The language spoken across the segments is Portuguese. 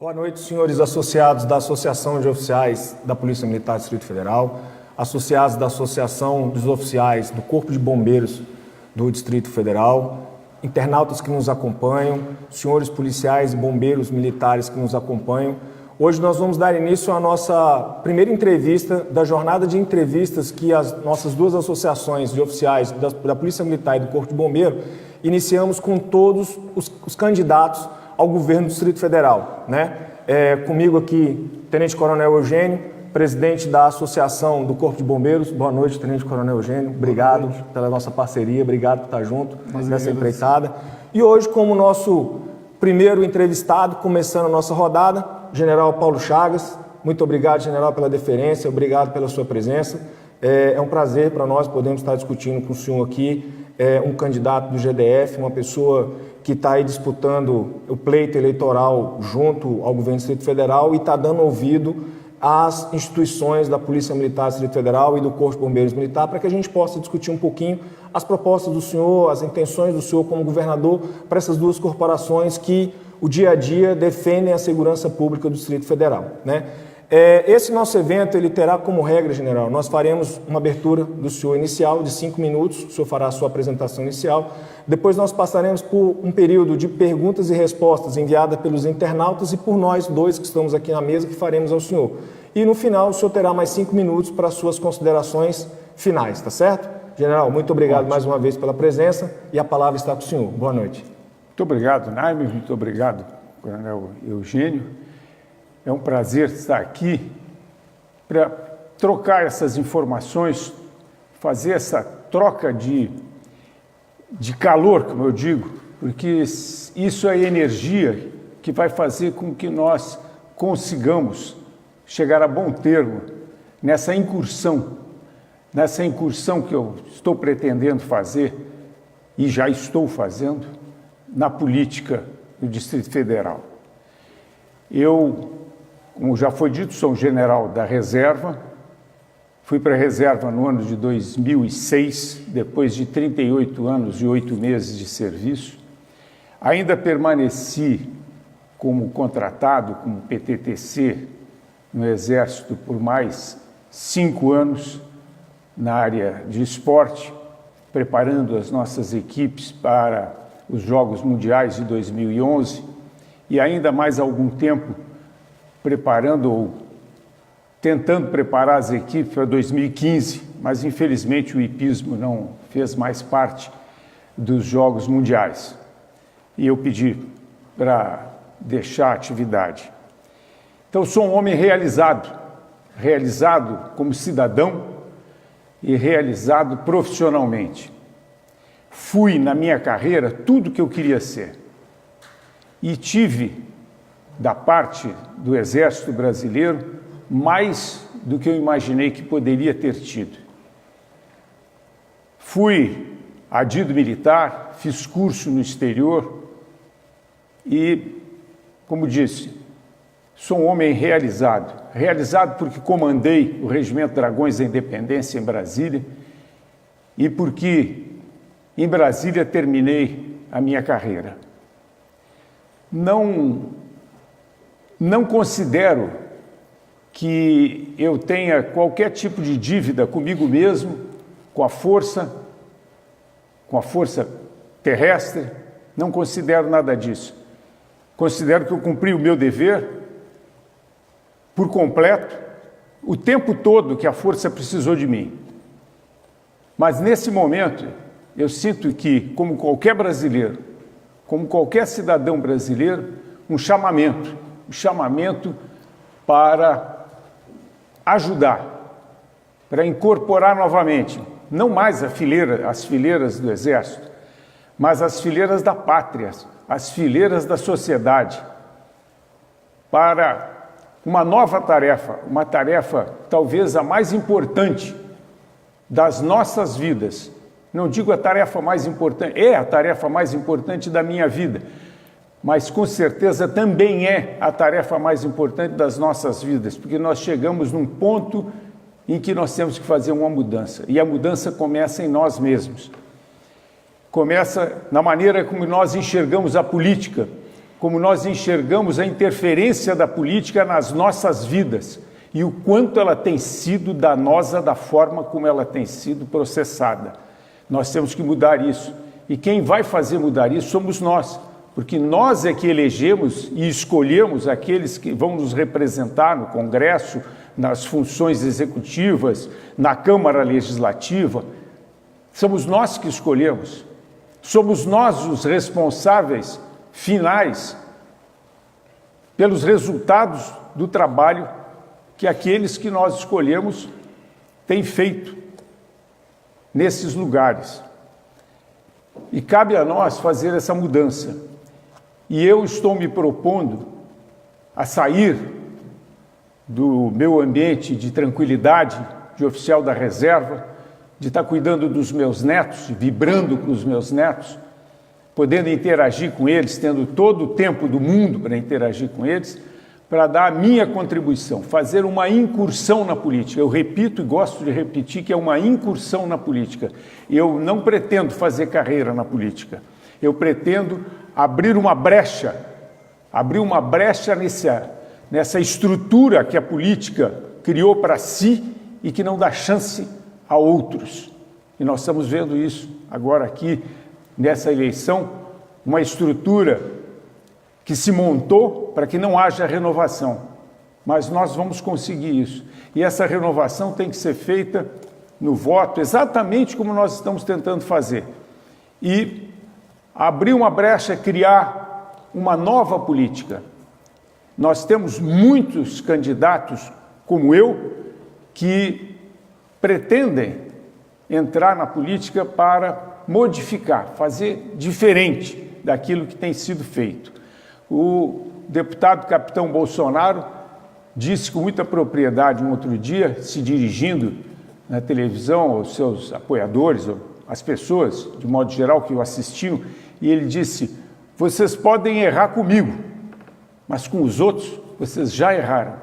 Boa noite, senhores associados da Associação de Oficiais da Polícia Militar do Distrito Federal, associados da Associação dos Oficiais do Corpo de Bombeiros do Distrito Federal, internautas que nos acompanham, senhores policiais e bombeiros militares que nos acompanham. Hoje nós vamos dar início à nossa primeira entrevista da jornada de entrevistas que as nossas duas associações de oficiais da Polícia Militar e do Corpo de Bombeiro iniciamos com todos os candidatos ao governo do Distrito Federal, né? Comigo aqui, Tenente Coronel Eugênio, presidente da Associação do Corpo de Bombeiros. Boa noite, Tenente Coronel Eugênio. Obrigado pela nossa parceria, obrigado por estar junto nessa empreitada. E hoje, como nosso primeiro entrevistado, começando a nossa rodada, General Paulo Chagas. Muito obrigado, General, pela deferência, obrigado pela sua presença. É um prazer para nós podermos estar discutindo com o senhor aqui, um candidato do GDF, uma pessoa que está aí disputando o pleito eleitoral junto ao governo do Distrito Federal e está dando ouvido às instituições da Polícia Militar do Distrito Federal e do Corpo de Bombeiros Militar para que a gente possa discutir um pouquinho as propostas do senhor, as intenções do senhor como governador para essas duas corporações que o dia a dia defendem a segurança pública do Distrito Federal, né? Esse nosso evento, ele terá como regra, General, nós faremos uma abertura do senhor inicial de 5 minutos, o senhor fará a sua apresentação inicial, depois nós passaremos por um período de perguntas e respostas enviadas pelos internautas e por nós dois que estamos aqui na mesa que faremos ao senhor. E no final o senhor terá mais 5 minutos para as suas considerações finais, tá certo? General, muito obrigado mais uma vez pela presença e a palavra está com o senhor. Boa noite. Muito obrigado, Naime, muito obrigado, Coronel Eugênio. É um prazer estar aqui para trocar essas informações, fazer essa troca de calor, como eu digo, porque isso é energia que vai fazer com que nós consigamos chegar a bom termo nessa incursão que eu estou pretendendo fazer e já estou fazendo na política do Distrito Federal. Eu, como já foi dito, sou um general da reserva, fui para a reserva no ano de 2006, depois de 38 anos e 8 meses de serviço. Ainda permaneci como contratado, como PTTC, no Exército por mais 5 anos, na área de esporte, preparando as nossas equipes para os Jogos Mundiais de 2011 e ainda mais algum tempo preparando ou tentando preparar as equipes para 2015, mas infelizmente o hipismo não fez mais parte dos Jogos Mundiais. E eu pedi para deixar a atividade. Então, sou um homem realizado como cidadão e realizado profissionalmente. Fui, na minha carreira, tudo que eu queria ser. E tive, da parte do Exército Brasileiro, mais do que eu imaginei que poderia ter tido. Fui adido militar, fiz curso no exterior e, como disse, sou um homem realizado. Realizado porque comandei o Regimento Dragões da Independência em Brasília e porque em Brasília terminei a minha carreira. Não considero que eu tenha qualquer tipo de dívida comigo mesmo, com a força terrestre, não considero nada disso. Considero que eu cumpri o meu dever por completo, o tempo todo que a força precisou de mim. Mas nesse momento, eu sinto que, como qualquer brasileiro, como qualquer cidadão brasileiro, um chamamento para ajudar, para incorporar novamente, não mais as fileiras do Exército, mas as fileiras da pátria, as fileiras da sociedade, para uma nova tarefa, uma tarefa talvez a mais importante das nossas vidas. Não digo a tarefa mais importante, é a tarefa mais importante da minha vida, mas com certeza também é a tarefa mais importante das nossas vidas, porque nós chegamos num ponto em que nós temos que fazer uma mudança, e a mudança começa em nós mesmos. Começa na maneira como nós enxergamos a política, como nós enxergamos a interferência da política nas nossas vidas e o quanto ela tem sido danosa da forma como ela tem sido processada. Nós temos que mudar isso. E quem vai fazer mudar isso somos nós, porque nós é que elegemos e escolhemos aqueles que vão nos representar no Congresso, nas funções executivas, na Câmara Legislativa. Somos nós que escolhemos. Somos nós os responsáveis finais pelos resultados do trabalho que aqueles que nós escolhemos têm feito nesses lugares. E cabe a nós fazer essa mudança. E eu estou me propondo a sair do meu ambiente de tranquilidade, de oficial da reserva, de estar cuidando dos meus netos, vibrando com os meus netos, podendo interagir com eles, tendo todo o tempo do mundo para interagir com eles, para dar a minha contribuição, fazer uma incursão na política. Eu repito e gosto de repetir que é uma incursão na política. Eu não pretendo fazer carreira na política. Eu pretendo abrir uma brecha nessa estrutura que a política criou para si e que não dá chance a outros. E nós estamos vendo isso agora aqui, nessa eleição, uma estrutura que se montou para que não haja renovação. Mas nós vamos conseguir isso. E essa renovação tem que ser feita no voto, exatamente como nós estamos tentando fazer. E abrir uma brecha, criar uma nova política. Nós temos muitos candidatos, como eu, que pretendem entrar na política para modificar, fazer diferente daquilo que tem sido feito. O deputado capitão Bolsonaro disse com muita propriedade um outro dia, se dirigindo na televisão aos seus apoiadores, às pessoas, de modo geral, que o assistiam, e ele disse: vocês podem errar comigo, mas com os outros vocês já erraram.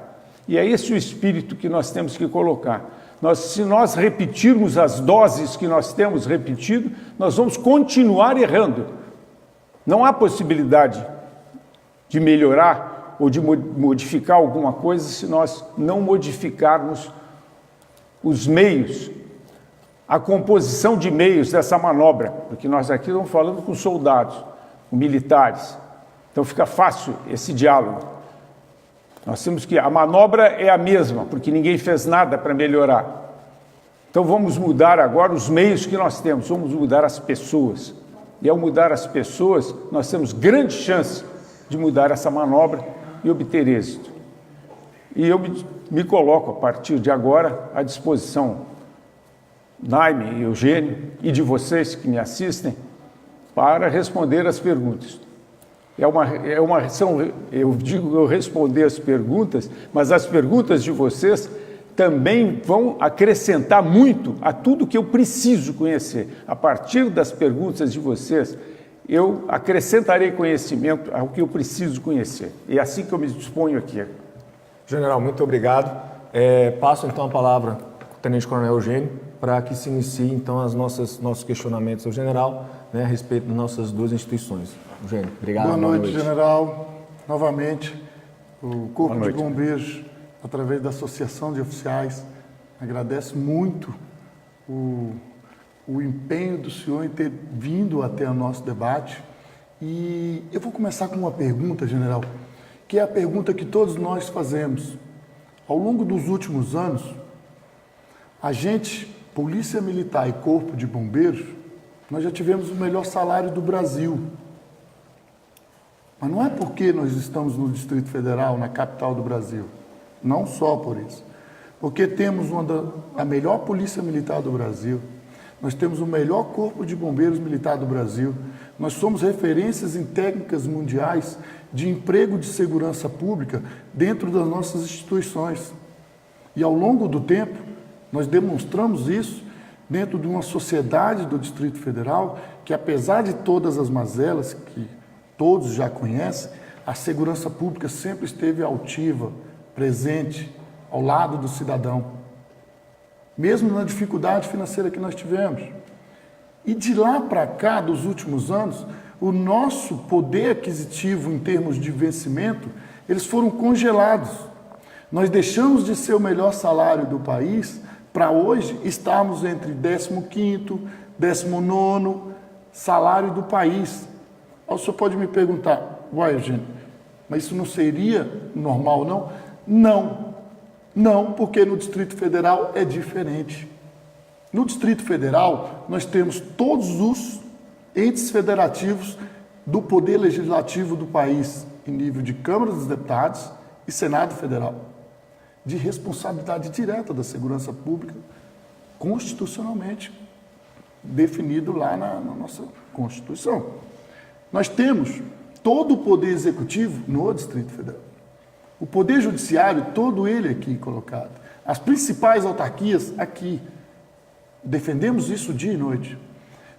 E é esse o espírito que nós temos que colocar. Se nós repetirmos as doses que nós temos repetido, nós vamos continuar errando. Não há possibilidade de melhorar ou de modificar alguma coisa se nós não modificarmos os meios, a composição de meios dessa manobra, porque nós aqui estamos falando com soldados, com militares. Então fica fácil esse diálogo. Nós temos que... A manobra é a mesma, porque ninguém fez nada para melhorar. Então vamos mudar agora os meios que nós temos, vamos mudar as pessoas. E ao mudar as pessoas, nós temos grande chance de mudar essa manobra e obter êxito. E eu me coloco, a partir de agora, à disposição, Naime, Eugênio, e de vocês que me assistem, para responder as perguntas. Eu digo eu responder as perguntas, mas as perguntas de vocês também vão acrescentar muito a tudo que eu preciso conhecer. A partir das perguntas de vocês, eu acrescentarei conhecimento ao que eu preciso conhecer. E é assim que eu me disponho aqui. General, muito obrigado. Passo então a palavra ao Tenente Coronel Eugênio para que se inicie então nossos questionamentos ao general, né, a respeito das nossas duas instituições. Eugênio, obrigado. Boa noite, general. Novamente, o Corpo de Bombeiros, através da Associação de Oficiais, agradece muito o empenho do senhor em ter vindo até o nosso debate. E eu vou começar com uma pergunta, general, que é a pergunta que todos nós fazemos. Ao longo dos últimos anos, a gente, Polícia Militar e Corpo de Bombeiros, nós já tivemos o melhor salário do Brasil. Mas não é porque nós estamos no Distrito Federal, na capital do Brasil. Não só por isso. Porque temos a melhor Polícia Militar do Brasil, nós temos o melhor Corpo de Bombeiros Militar do Brasil, nós somos referências em técnicas mundiais de emprego de segurança pública dentro das nossas instituições. E ao longo do tempo, nós demonstramos isso dentro de uma sociedade do Distrito Federal que, apesar de todas as mazelas que todos já conhecem, a segurança pública sempre esteve altiva, presente, ao lado do cidadão, mesmo na dificuldade financeira que nós tivemos. E de lá para cá, dos últimos anos, o nosso poder aquisitivo em termos de vencimento, eles foram congelados. Nós deixamos de ser o melhor salário do país para hoje estarmos entre 15º, 19º salário do país. O senhor pode me perguntar, uai, Eugênio, mas isso não seria normal, não? Não. Não, porque no Distrito Federal é diferente. No Distrito Federal, nós temos todos os entes federativos do Poder Legislativo do país, em nível de Câmara dos Deputados e Senado Federal, de responsabilidade direta da segurança pública, constitucionalmente definido lá na nossa Constituição. Nós temos todo o Poder Executivo no Distrito Federal. O Poder Judiciário, todo ele aqui colocado. As principais autarquias aqui. Defendemos isso dia e noite.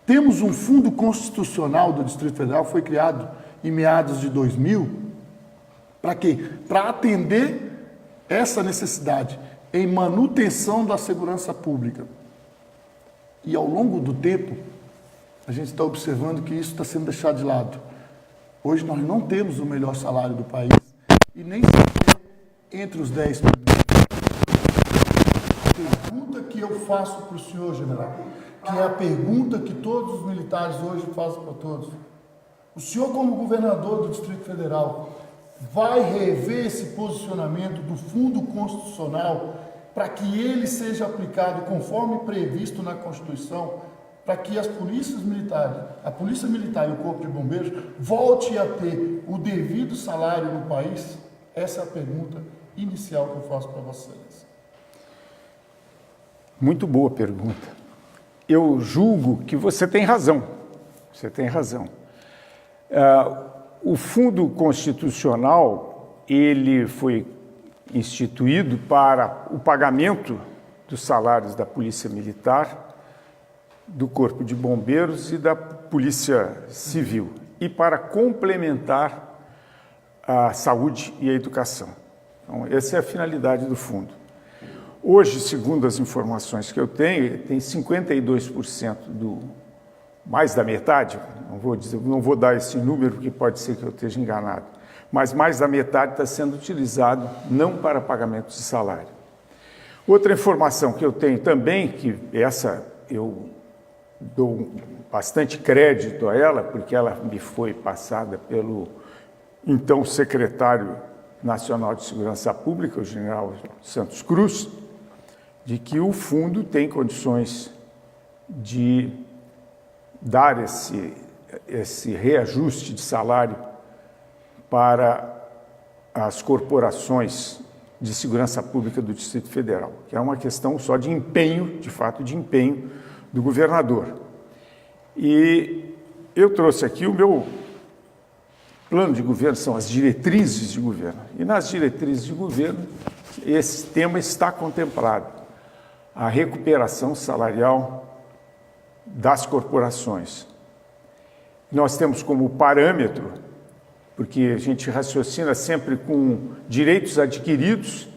Temos um fundo constitucional do Distrito Federal, foi criado em meados de 2000. Para quê? Para atender essa necessidade em manutenção da segurança pública. E ao longo do tempo, a gente está observando que isso está sendo deixado de lado. Hoje nós não temos o melhor salário do país e nem sequer entre os 10 primeiros. A pergunta que eu faço para o senhor, general, que é a pergunta que todos os militares hoje fazem para todos. O senhor, como governador do Distrito Federal, vai rever esse posicionamento do Fundo Constitucional para que ele seja aplicado conforme previsto na Constituição, para que as polícias militares, a Polícia Militar e o Corpo de Bombeiros volte a ter o devido salário no país? Essa é a pergunta inicial que eu faço para vocês. Muito boa pergunta. Eu julgo que você tem razão. Você tem razão. O Fundo Constitucional, ele foi instituído para o pagamento dos salários da Polícia Militar, do Corpo de Bombeiros e da Polícia Civil, e para complementar a saúde e a educação. Então, essa é a finalidade do fundo. Hoje, segundo as informações que eu tenho, tem 52% mais da metade, não vou dar esse número, porque pode ser que eu esteja enganado, mas mais da metade está sendo utilizado não para pagamento de salário. Outra informação que eu tenho também, que essa eu dou bastante crédito a ela, porque ela me foi passada pelo então secretário nacional de Segurança Pública, o general Santos Cruz, de que o fundo tem condições de dar esse reajuste de salário para as corporações de segurança pública do Distrito Federal, que é uma questão só de empenho, de fato, de empenho do governador. E eu trouxe aqui o meu plano de governo, são as diretrizes de governo. E nas diretrizes de governo, esse tema está contemplado. A recuperação salarial das corporações. Nós temos como parâmetro, porque a gente raciocina sempre com direitos adquiridos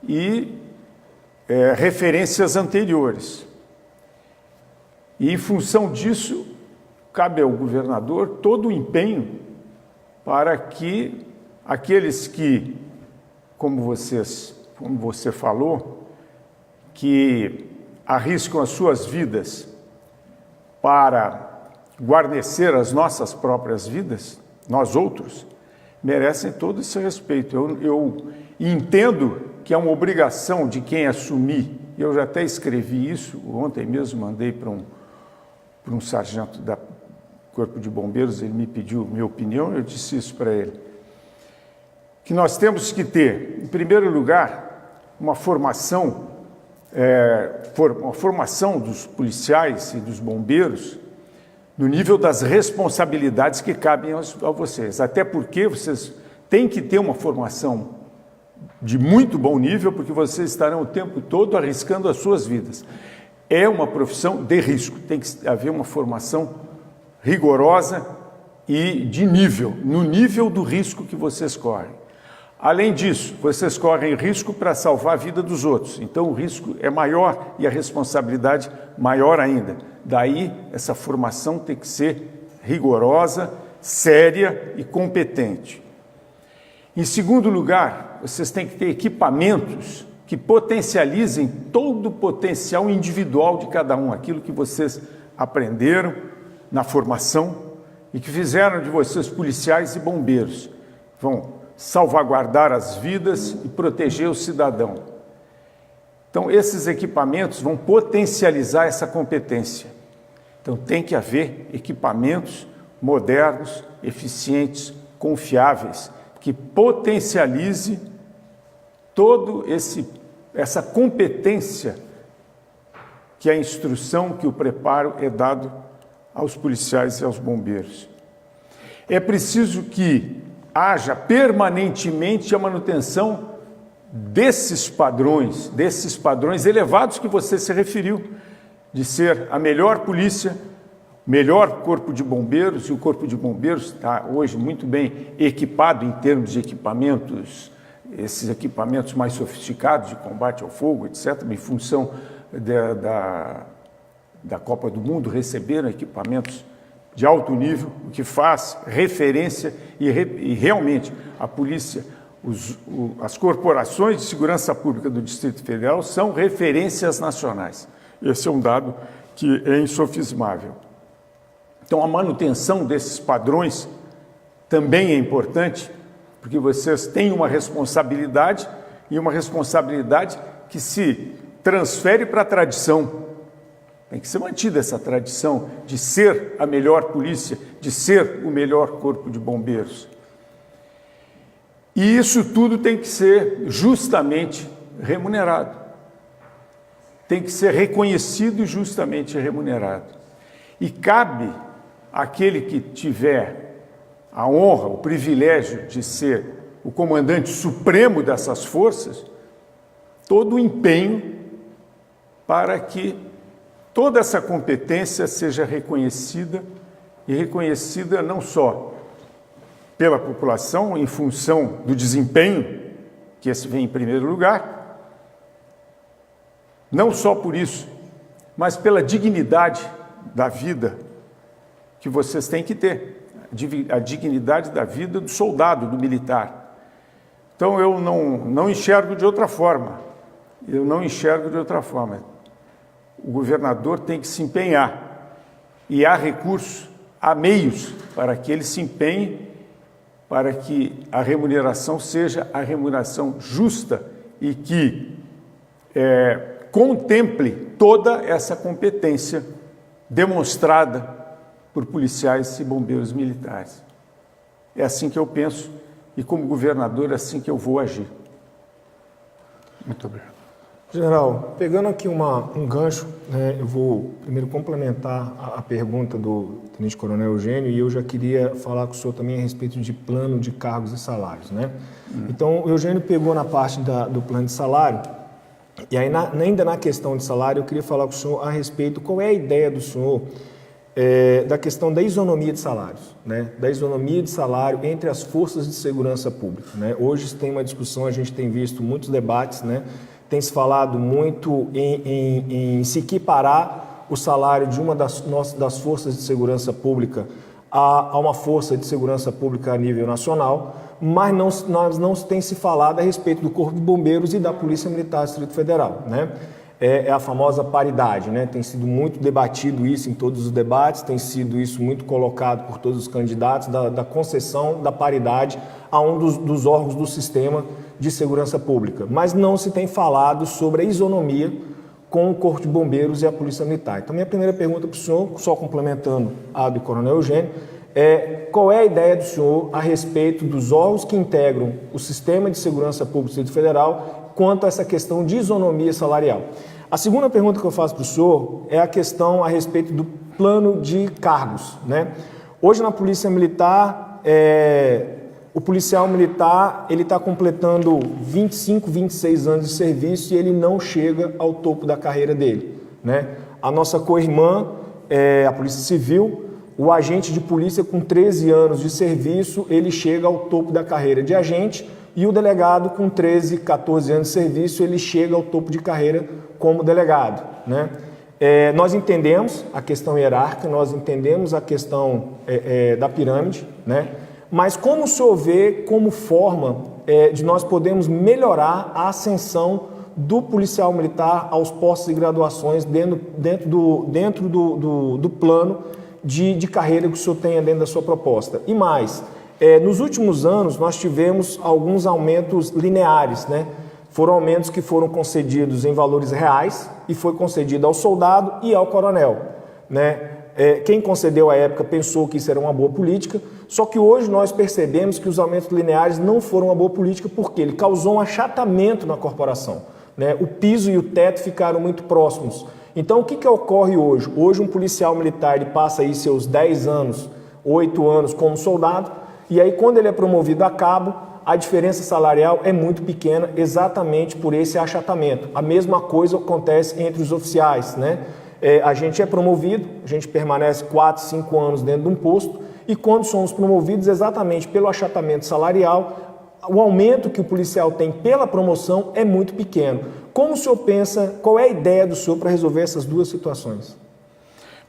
e referências anteriores. E, em função disso, cabe ao governador todo o empenho para que aqueles que, como você falou, que arriscam as suas vidas para guarnecer as nossas próprias vidas, nós outros, merecem todo esse respeito. Eu entendo que é uma obrigação de quem assumir, eu já até escrevi isso, ontem mesmo mandei para um sargento do Corpo de Bombeiros, ele me pediu minha opinião, eu disse isso para ele, que nós temos que ter, em primeiro lugar, uma formação dos policiais e dos bombeiros no nível das responsabilidades que cabem a vocês, até porque vocês têm que ter uma formação de muito bom nível, porque vocês estarão o tempo todo arriscando as suas vidas. É uma profissão de risco, tem que haver uma formação rigorosa e de nível, no nível do risco que vocês correm. Além disso, vocês correm risco para salvar a vida dos outros, então o risco é maior e a responsabilidade maior ainda. Daí, essa formação tem que ser rigorosa séria e competente. Em segundo lugar, vocês têm que ter equipamentos que potencializem todo o potencial individual de cada um, aquilo que vocês aprenderam na formação e que fizeram de vocês policiais e bombeiros. Vão salvaguardar as vidas e proteger o cidadão. Então, esses equipamentos vão potencializar essa competência. Então, tem que haver equipamentos modernos, eficientes, confiáveis, que potencialize todo essa competência que a instrução, que o preparo é dado aos policiais e aos bombeiros. É preciso que haja permanentemente a manutenção desses padrões elevados que você se referiu, de ser a melhor polícia, melhor corpo de bombeiros, e o corpo de bombeiros está hoje muito bem equipado em termos de equipamentos, esses equipamentos mais sofisticados de combate ao fogo, etc., em função da Copa do Mundo, receberam equipamentos de alto nível, o que faz referência e realmente a polícia, as corporações de segurança pública do Distrito Federal são referências nacionais. Esse é um dado que é insofismável. Então, a manutenção desses padrões também é importante, porque vocês têm uma responsabilidade, e uma responsabilidade que se transfere para a tradição. Tem que ser mantida essa tradição de ser a melhor polícia, de ser o melhor corpo de bombeiros. E isso tudo tem que ser justamente remunerado. Tem que ser reconhecido e justamente remunerado. E cabe àquele que tiver a honra, o privilégio de ser o comandante supremo dessas forças, todo o empenho para que toda essa competência seja reconhecida, e reconhecida não só pela população em função do desempenho, que esse vem em primeiro lugar, não só por isso, mas pela dignidade da vida que vocês têm que ter, a dignidade da vida do soldado, do militar. Então eu não enxergo de outra forma, O governador tem que se empenhar, e há recursos, há meios para que ele se empenhe, para que a remuneração seja a remuneração justa e que contemple toda essa competência demonstrada por policiais e bombeiros militares. É assim que eu penso, e como governador é assim que eu vou agir. Muito obrigado. General, pegando aqui um gancho, né, eu vou primeiro complementar a pergunta do Tenente Coronel Eugênio, e eu já queria falar com o senhor também a respeito de plano de cargos e salários, né? Então, o Eugênio pegou na parte do plano de salário, e aí ainda na questão de salário, eu queria falar com o senhor a respeito, qual é a ideia do senhor da questão da isonomia de salários, né? Da isonomia de salário entre as forças de segurança pública, né? Hoje tem uma discussão, a gente tem visto muitos debates, né? Tem se falado muito em se equiparar o salário de uma das forças de segurança pública a uma força de segurança pública a nível nacional, mas não tem se falado a respeito do Corpo de Bombeiros e da Polícia Militar do Distrito Federal, né? É a famosa paridade, né? Tem sido muito debatido isso em todos os debates, tem sido isso muito colocado por todos os candidatos, da concessão da paridade a um dos órgãos do sistema de segurança pública, mas não se tem falado sobre a isonomia com o Corpo de Bombeiros e a Polícia Militar. Então, minha primeira pergunta para o senhor, só complementando a do Coronel Eugênio, qual é a ideia do senhor a respeito dos órgãos que integram o sistema de segurança pública do Distrito Federal quanto a essa questão de isonomia salarial? A segunda pergunta que eu faço para o senhor é a questão a respeito do plano de cargos, né? Hoje na Polícia Militar, o policial militar ele está completando 25, 26 anos de serviço e ele não chega ao topo da carreira dele, né? A nossa co-irmã, a Polícia Civil, o agente de polícia com 13 anos de serviço, ele chega ao topo da carreira de agente, e o delegado com 13, 14 anos de serviço, ele chega ao topo de carreira como delegado, né? Nós entendemos a questão hierárquica, nós entendemos a questão da pirâmide, né? Mas como o senhor vê como forma de nós podermos melhorar a ascensão do policial militar aos postos e graduações dentro do plano de carreira que o senhor tenha dentro da sua proposta? E mais, nos últimos anos nós tivemos alguns aumentos lineares, né? Foram aumentos que foram concedidos em valores reais e foi concedido ao soldado e ao coronel, né? Quem concedeu à época pensou que isso era uma boa política, só que hoje nós percebemos que os aumentos lineares não foram uma boa política porque ele causou um achatamento na corporação, né? O piso e o teto ficaram muito próximos. Então o que ocorre hoje? Hoje um policial militar ele passa aí seus 10 anos, 8 anos como soldado, e aí quando ele é promovido a cabo, a diferença salarial é muito pequena exatamente por esse achatamento. A mesma coisa acontece entre os oficiais, né? A gente é promovido, a gente permanece 4, 5 anos dentro de um posto e quando somos promovidos exatamente pelo achatamento salarial, o aumento que o policial tem pela promoção é muito pequeno. Como o senhor pensa, qual é a ideia do senhor para resolver essas duas situações?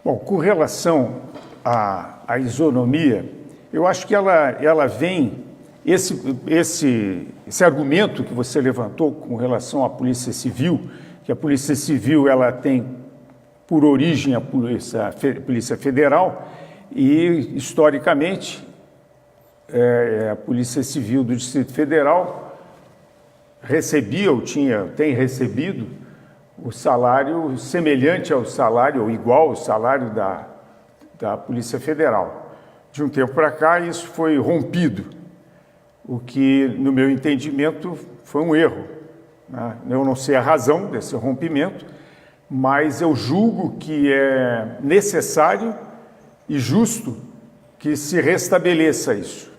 Bom, com relação à isonomia, eu acho que ela vem... Esse argumento que você levantou com relação à Polícia Civil, que a Polícia Civil ela tem por origem a Polícia Federal e, historicamente, a Polícia Civil do Distrito Federal recebia ou tem recebido o salário semelhante ao salário, ou igual ao salário da Polícia Federal. De um tempo para cá, isso foi rompido, o que, no meu entendimento, foi um erro, né? Eu não sei a razão desse rompimento, mas eu julgo que é necessário e justo que se restabeleça isso.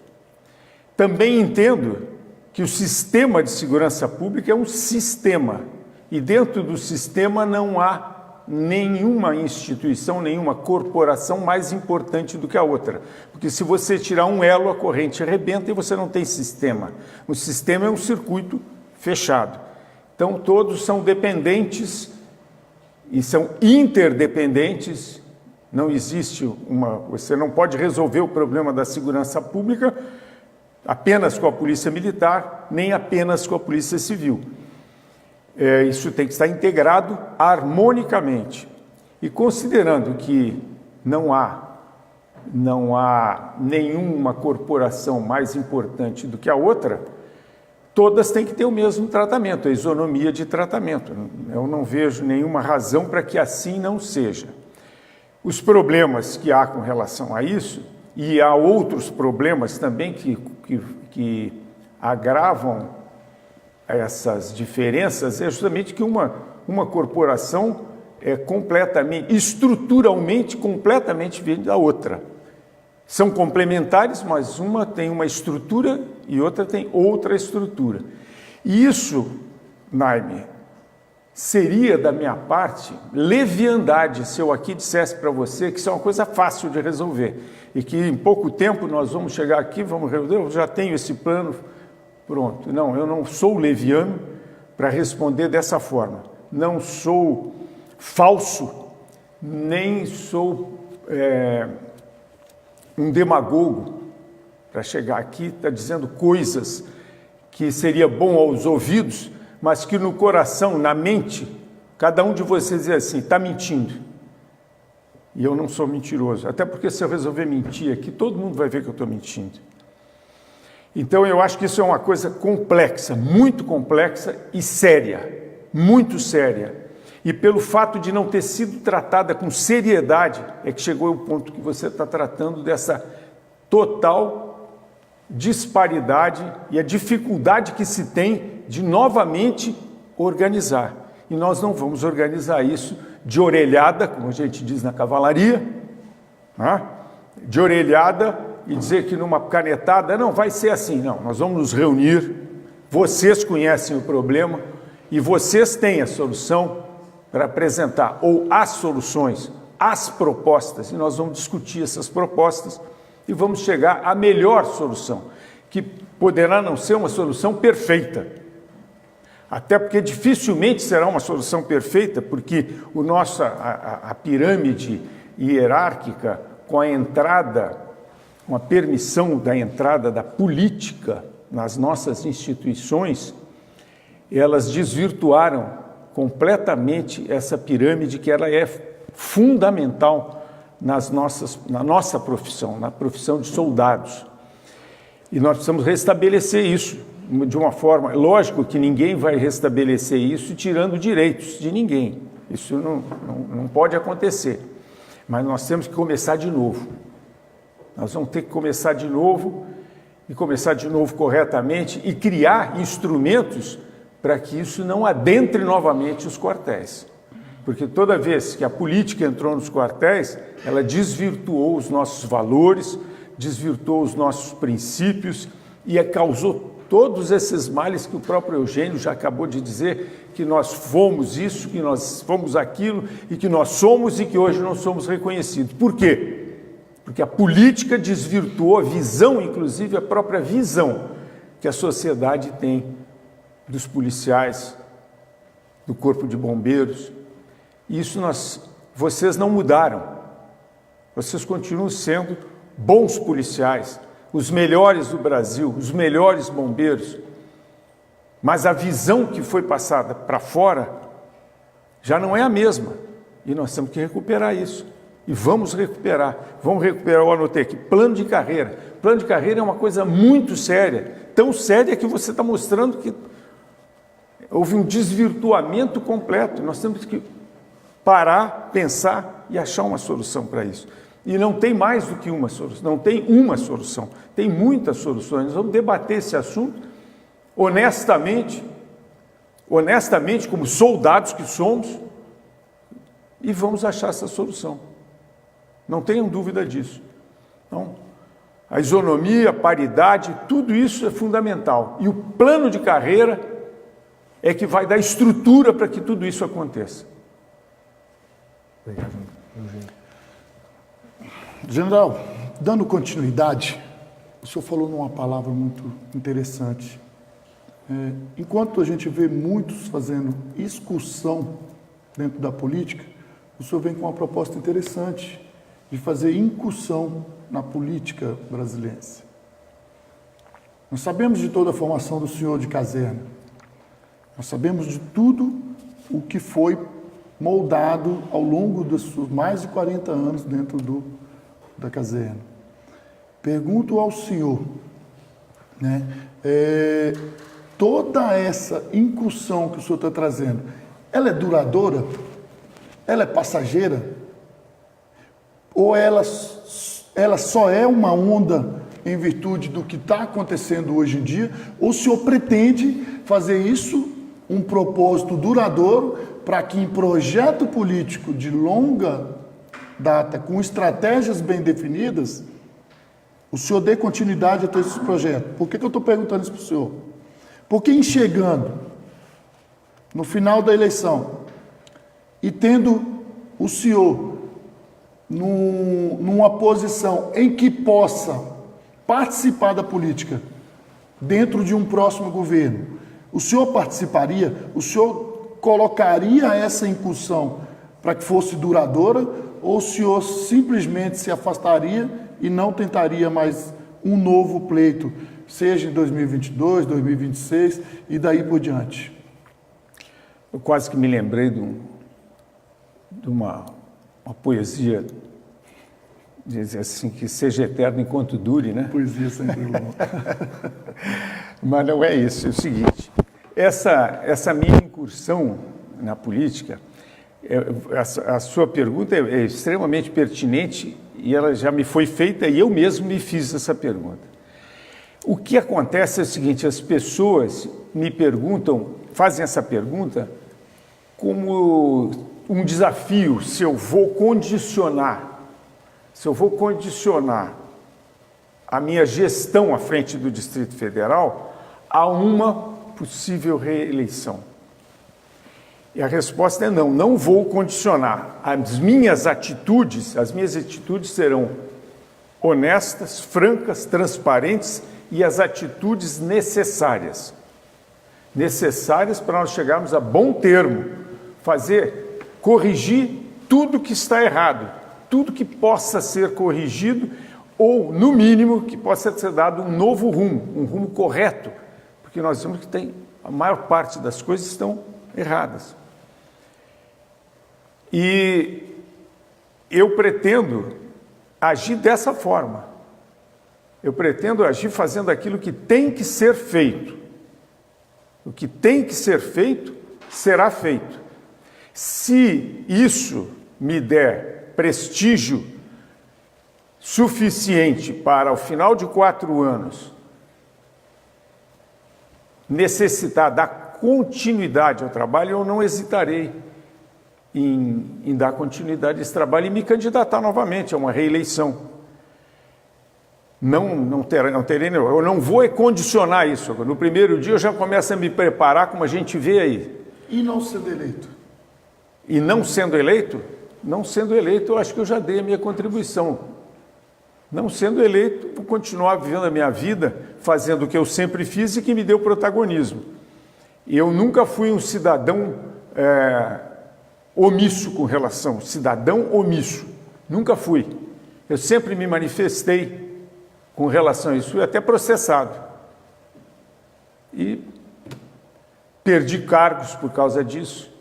Também entendo que o sistema de segurança pública é um sistema, e dentro do sistema não há nenhuma instituição, nenhuma corporação mais importante do que a outra. Porque se você tirar um elo, a corrente arrebenta e você não tem sistema. O sistema é um circuito fechado. Então, todos são dependentes e são interdependentes. Não existe você não pode resolver o problema da segurança pública apenas com a Polícia Militar, nem apenas com a Polícia Civil. Isso tem que estar integrado harmonicamente. E considerando que não há nenhuma corporação mais importante do que a outra, todas têm que ter o mesmo tratamento, a isonomia de tratamento. Eu não vejo nenhuma razão para que assim não seja. Os problemas que há com relação a isso, e há outros problemas também que agravam essas diferenças, é justamente que uma corporação é estruturalmente completamente diferente da outra. São complementares, mas uma tem uma estrutura e outra tem outra estrutura. E isso, Naime, seria da minha parte leviandade se eu aqui dissesse para você que isso é uma coisa fácil de resolver e que em pouco tempo nós vamos chegar aqui, vamos resolver, eu já tenho esse plano pronto. Não, eu não sou leviano para responder dessa forma. Não sou falso, nem sou um demagogo para chegar aqui e estar dizendo coisas que seria bom aos ouvidos, mas que no coração, na mente, cada um de vocês diz assim, está mentindo. E eu não sou mentiroso, até porque se eu resolver mentir aqui, todo mundo vai ver que eu estou mentindo. Então eu acho que isso é uma coisa complexa, muito complexa e séria, muito séria. E pelo fato de não ter sido tratada com seriedade, é que chegou ao ponto que você está tratando dessa total disparidade e a dificuldade que se tem de novamente organizar. E nós não vamos organizar isso de orelhada, como a gente diz na cavalaria, né? De orelhada e dizer que numa canetada, não, vai ser assim. Não, nós vamos nos reunir, vocês conhecem o problema e vocês têm a solução para apresentar, ou as soluções, as propostas, e nós vamos discutir essas propostas e vamos chegar à melhor solução, que poderá não ser uma solução perfeita, Até porque dificilmente será uma solução perfeita, porque a pirâmide hierárquica, com a entrada, com a permissão da entrada da política nas nossas instituições, elas desvirtuaram completamente essa pirâmide, que ela é fundamental na nossa profissão, na profissão de soldados. E nós precisamos restabelecer isso de uma forma... Lógico que ninguém vai restabelecer isso tirando direitos de ninguém. Isso não pode acontecer. Mas nós temos que começar de novo. Nós vamos ter que começar de novo, e começar de novo corretamente, e criar instrumentos para que isso não adentre novamente os quartéis. Porque toda vez que a política entrou nos quartéis, ela desvirtuou os nossos valores, desvirtuou os nossos princípios e causou todos esses males que o próprio Eugênio já acabou de dizer, que nós fomos isso, que nós fomos aquilo, e que nós somos e que hoje não somos reconhecidos. Por quê? Porque a política desvirtuou a visão, inclusive a própria visão que a sociedade tem dos policiais, do Corpo de Bombeiros. Isso vocês não mudaram. Vocês continuam sendo bons policiais, os melhores do Brasil, os melhores bombeiros. Mas a visão que foi passada para fora já não é a mesma. E nós temos que recuperar isso. E vamos recuperar. Vamos recuperar, eu anotei aqui, plano de carreira. Plano de carreira é uma coisa muito séria. Tão séria que você está mostrando que houve um desvirtuamento completo. Nós temos que parar, pensar e achar uma solução para isso. E não tem mais do que uma solução, não tem uma solução, tem muitas soluções. Nós vamos debater esse assunto honestamente, como soldados que somos, e vamos achar essa solução. Não tenham dúvida disso. Então, a isonomia, a paridade, tudo isso é fundamental. E o plano de carreira é que vai dar estrutura para que tudo isso aconteça. Obrigado, Eugênio. General, dando continuidade, o senhor falou numa palavra muito interessante. Enquanto a gente vê muitos fazendo excursão dentro da política, o senhor vem com uma proposta interessante de fazer incursão na política brasileira. Nós sabemos de toda a formação do senhor de caserna. Nós sabemos de tudo o que foi moldado ao longo dos seus mais de 40 anos dentro da caserna. Pergunto ao senhor, né, toda essa incursão que o senhor está trazendo, ela é duradoura? Ela é passageira? Ou ela só é uma onda em virtude do que está acontecendo hoje em dia? Ou o senhor pretende fazer isso um propósito duradouro para que em projeto político de longa data, com estratégias bem definidas, o senhor dê continuidade a todo esse projeto? Por que eu estou perguntando isso para o senhor? Porque enxergando no final da eleição e tendo o senhor numa posição em que possa participar da política dentro de um próximo governo, o senhor participaria? O senhor colocaria essa incursão para que fosse duradoura, ou o senhor simplesmente se afastaria e não tentaria mais um novo pleito, seja em 2022, 2026 e daí por diante? Eu quase que me lembrei de uma poesia, diz assim, que seja eterno enquanto dure, né? Poesia sempre longa. Mas não é isso, é o seguinte, essa minha incursão na política, a sua pergunta é extremamente pertinente e ela já me foi feita e eu mesmo me fiz essa pergunta. O que acontece é o seguinte, as pessoas me perguntam, fazem essa pergunta como um desafio, se eu vou condicionar a minha gestão à frente do Distrito Federal a uma possível reeleição. E a resposta é não, não vou condicionar. As minhas atitudes serão honestas, francas, transparentes e as atitudes necessárias. necessárias para nós chegarmos a bom termo, corrigir tudo que está errado, tudo que possa ser corrigido ou, no mínimo, que possa ser dado um novo rumo, um rumo correto, porque nós vemos que a maior parte das coisas estão erradas. E eu pretendo agir dessa forma. Eu pretendo agir fazendo aquilo que tem que ser feito. O que tem que ser feito, será feito. Se isso me der prestígio suficiente para, ao final de 4 anos, necessitar dar continuidade ao trabalho, eu não hesitarei em dar continuidade a esse trabalho e me candidatar novamente a uma reeleição. Eu não vou condicionar isso. No primeiro dia eu já começo a me preparar, como a gente vê aí. E não sendo eleito? E não sendo eleito? Não sendo eleito, eu acho que eu já dei a minha contribuição. Não sendo eleito, vou continuar vivendo a minha vida, fazendo o que eu sempre fiz e que me deu protagonismo. Eu nunca fui um cidadão omisso com relação, cidadão omisso. Nunca fui. Eu sempre me manifestei com relação a isso, fui até processado. E perdi cargos por causa disso.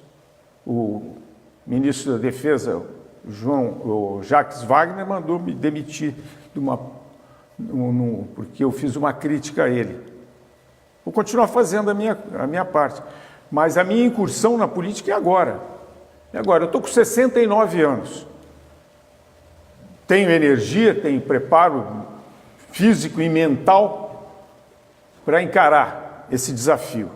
O ministro da Defesa, o Jacques Wagner, mandou me demitir porque eu fiz uma crítica a ele. Vou continuar fazendo a minha parte, mas a minha incursão na política é agora. É agora. Eu estou com 69 anos. Tenho energia, tenho preparo físico e mental para encarar esse desafio.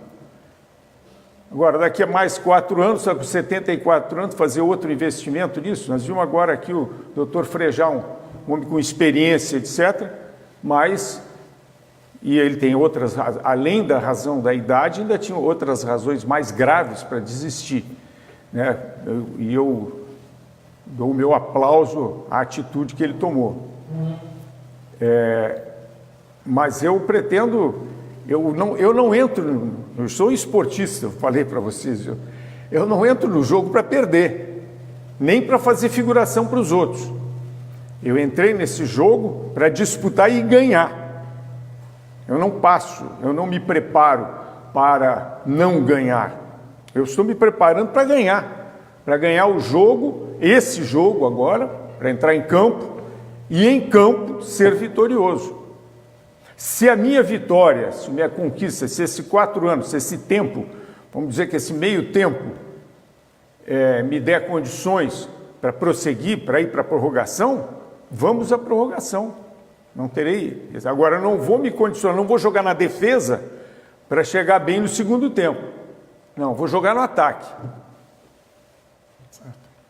Agora, daqui a mais 4 anos, com 74 anos, fazer outro investimento nisso. Nós vimos agora aqui o doutor Frejá, um homem com experiência, etc., e ele tem outras, além da razão da idade, ainda tinha outras razões mais graves para desistir, né? Eu dou o meu aplauso à atitude que ele tomou. Mas eu pretendo, eu não entro, eu sou esportista, eu falei para vocês, eu não entro no jogo para perder, nem para fazer figuração para os outros. Eu entrei nesse jogo para disputar e ganhar. Eu não passo, eu não me preparo para não ganhar. Eu estou me preparando para ganhar o jogo, esse jogo agora, para entrar em campo e em campo ser vitorioso. Se a minha vitória, se a minha conquista, se esses 4 anos, se esse tempo, vamos dizer que esse meio tempo me der condições para prosseguir, para ir para a prorrogação, vamos à prorrogação. Não terei. Agora, eu não vou me condicionar, não vou jogar na defesa para chegar bem no segundo tempo. Não, vou jogar no ataque.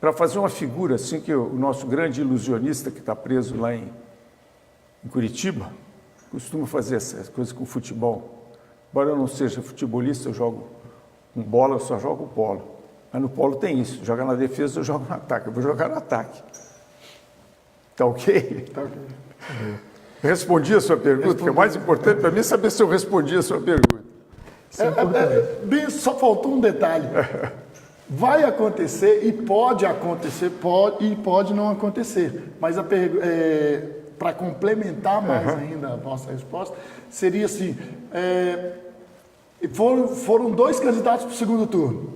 Para fazer uma figura assim que o nosso grande ilusionista que está preso lá em Curitiba costuma fazer essas coisas com futebol. Embora eu não seja futebolista, eu jogo com bola, eu só jogo polo. Mas no polo tem isso, joga na defesa, eu jogo no ataque. Eu vou jogar no ataque. Tá ok? Tá ok. Respondi a sua pergunta, que é mais importante para mim saber se eu respondi a sua pergunta. Bem, só faltou um detalhe. Vai acontecer e pode acontecer, pode não acontecer. Mas para complementar mais ainda a nossa resposta, seria assim: foram 2 candidatos para o segundo turno.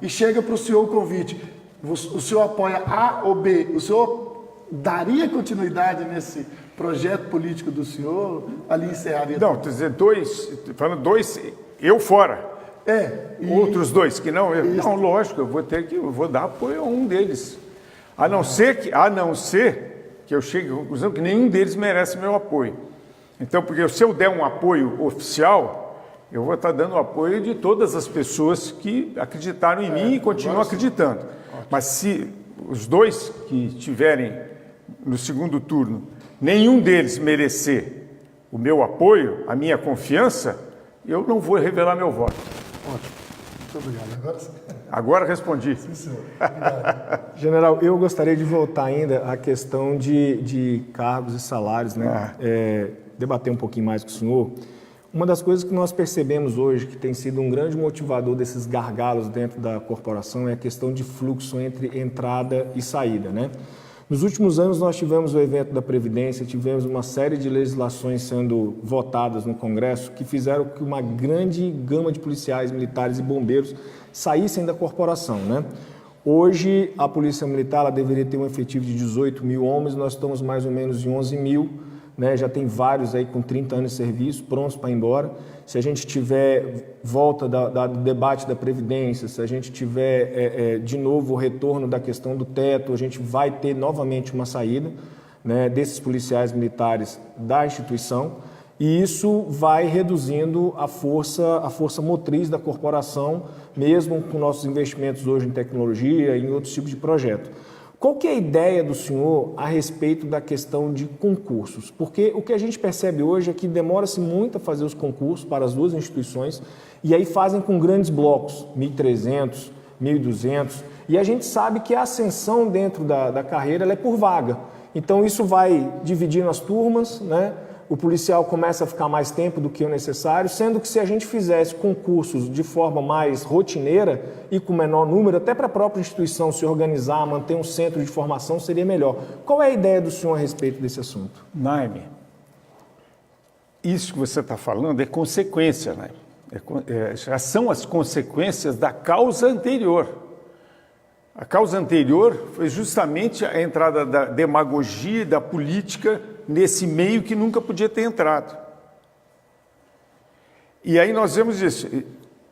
E chega para o senhor o convite. O senhor apoia A ou B? O senhor daria continuidade nesse projeto político do senhor? Ali encerraria? Não, quer dizer, falando 2, eu fora. Outros 2 que não, não, lógico, eu vou dar apoio a um deles. A não ser que eu chegue à conclusão que nenhum deles merece meu apoio. Então, porque se eu der um apoio oficial, eu vou estar dando o apoio de todas as pessoas que acreditaram em mim e continuam acreditando. Mas se os 2 que estiverem no segundo turno, nenhum deles merecer o meu apoio, a minha confiança, eu não vou revelar meu voto. Ótimo. Muito obrigado. Agora respondi. Sim, senhor. Obrigado. General, eu gostaria de voltar ainda à questão de cargos e salários, né? Debater um pouquinho mais com o senhor. Uma das coisas que nós percebemos hoje, que tem sido um grande motivador desses gargalos dentro da corporação, é a questão de fluxo entre entrada e saída, né? Nos últimos anos nós tivemos o evento da Previdência, tivemos uma série de legislações sendo votadas no Congresso que fizeram que uma grande gama de policiais, militares e bombeiros saíssem da corporação, né? Hoje a Polícia Militar ela deveria ter um efetivo de 18 mil homens, nós estamos mais ou menos em 11 mil, né? Já tem vários aí com 30 anos de serviço, prontos para ir embora. Se a gente tiver volta do debate da Previdência, se a gente tiver de novo o retorno da questão do teto, a gente vai ter novamente uma saída, né, desses policiais militares da instituição, e isso vai reduzindo a força motriz da corporação, mesmo com nossos investimentos hoje em tecnologia e em outros tipos de projeto. Qual que é a ideia do senhor a respeito da questão de concursos? Porque o que a gente percebe hoje é que demora-se muito a fazer os concursos para as duas instituições e aí fazem com grandes blocos, 1.300, 1.200, e a gente sabe que a ascensão dentro da carreira ela é por vaga. Então isso vai dividindo as turmas, né? O policial começa a ficar mais tempo do que o necessário, sendo que se a gente fizesse concursos de forma mais rotineira e com menor número, até para a própria instituição se organizar, manter um centro de formação, seria melhor. Qual é a ideia do senhor a respeito desse assunto? Naime, isso que você está falando é consequência, Naime. Já são as consequências da causa anterior. A causa anterior foi justamente a entrada da demagogia e da política nesse meio que nunca podia ter entrado. E aí nós vemos isso.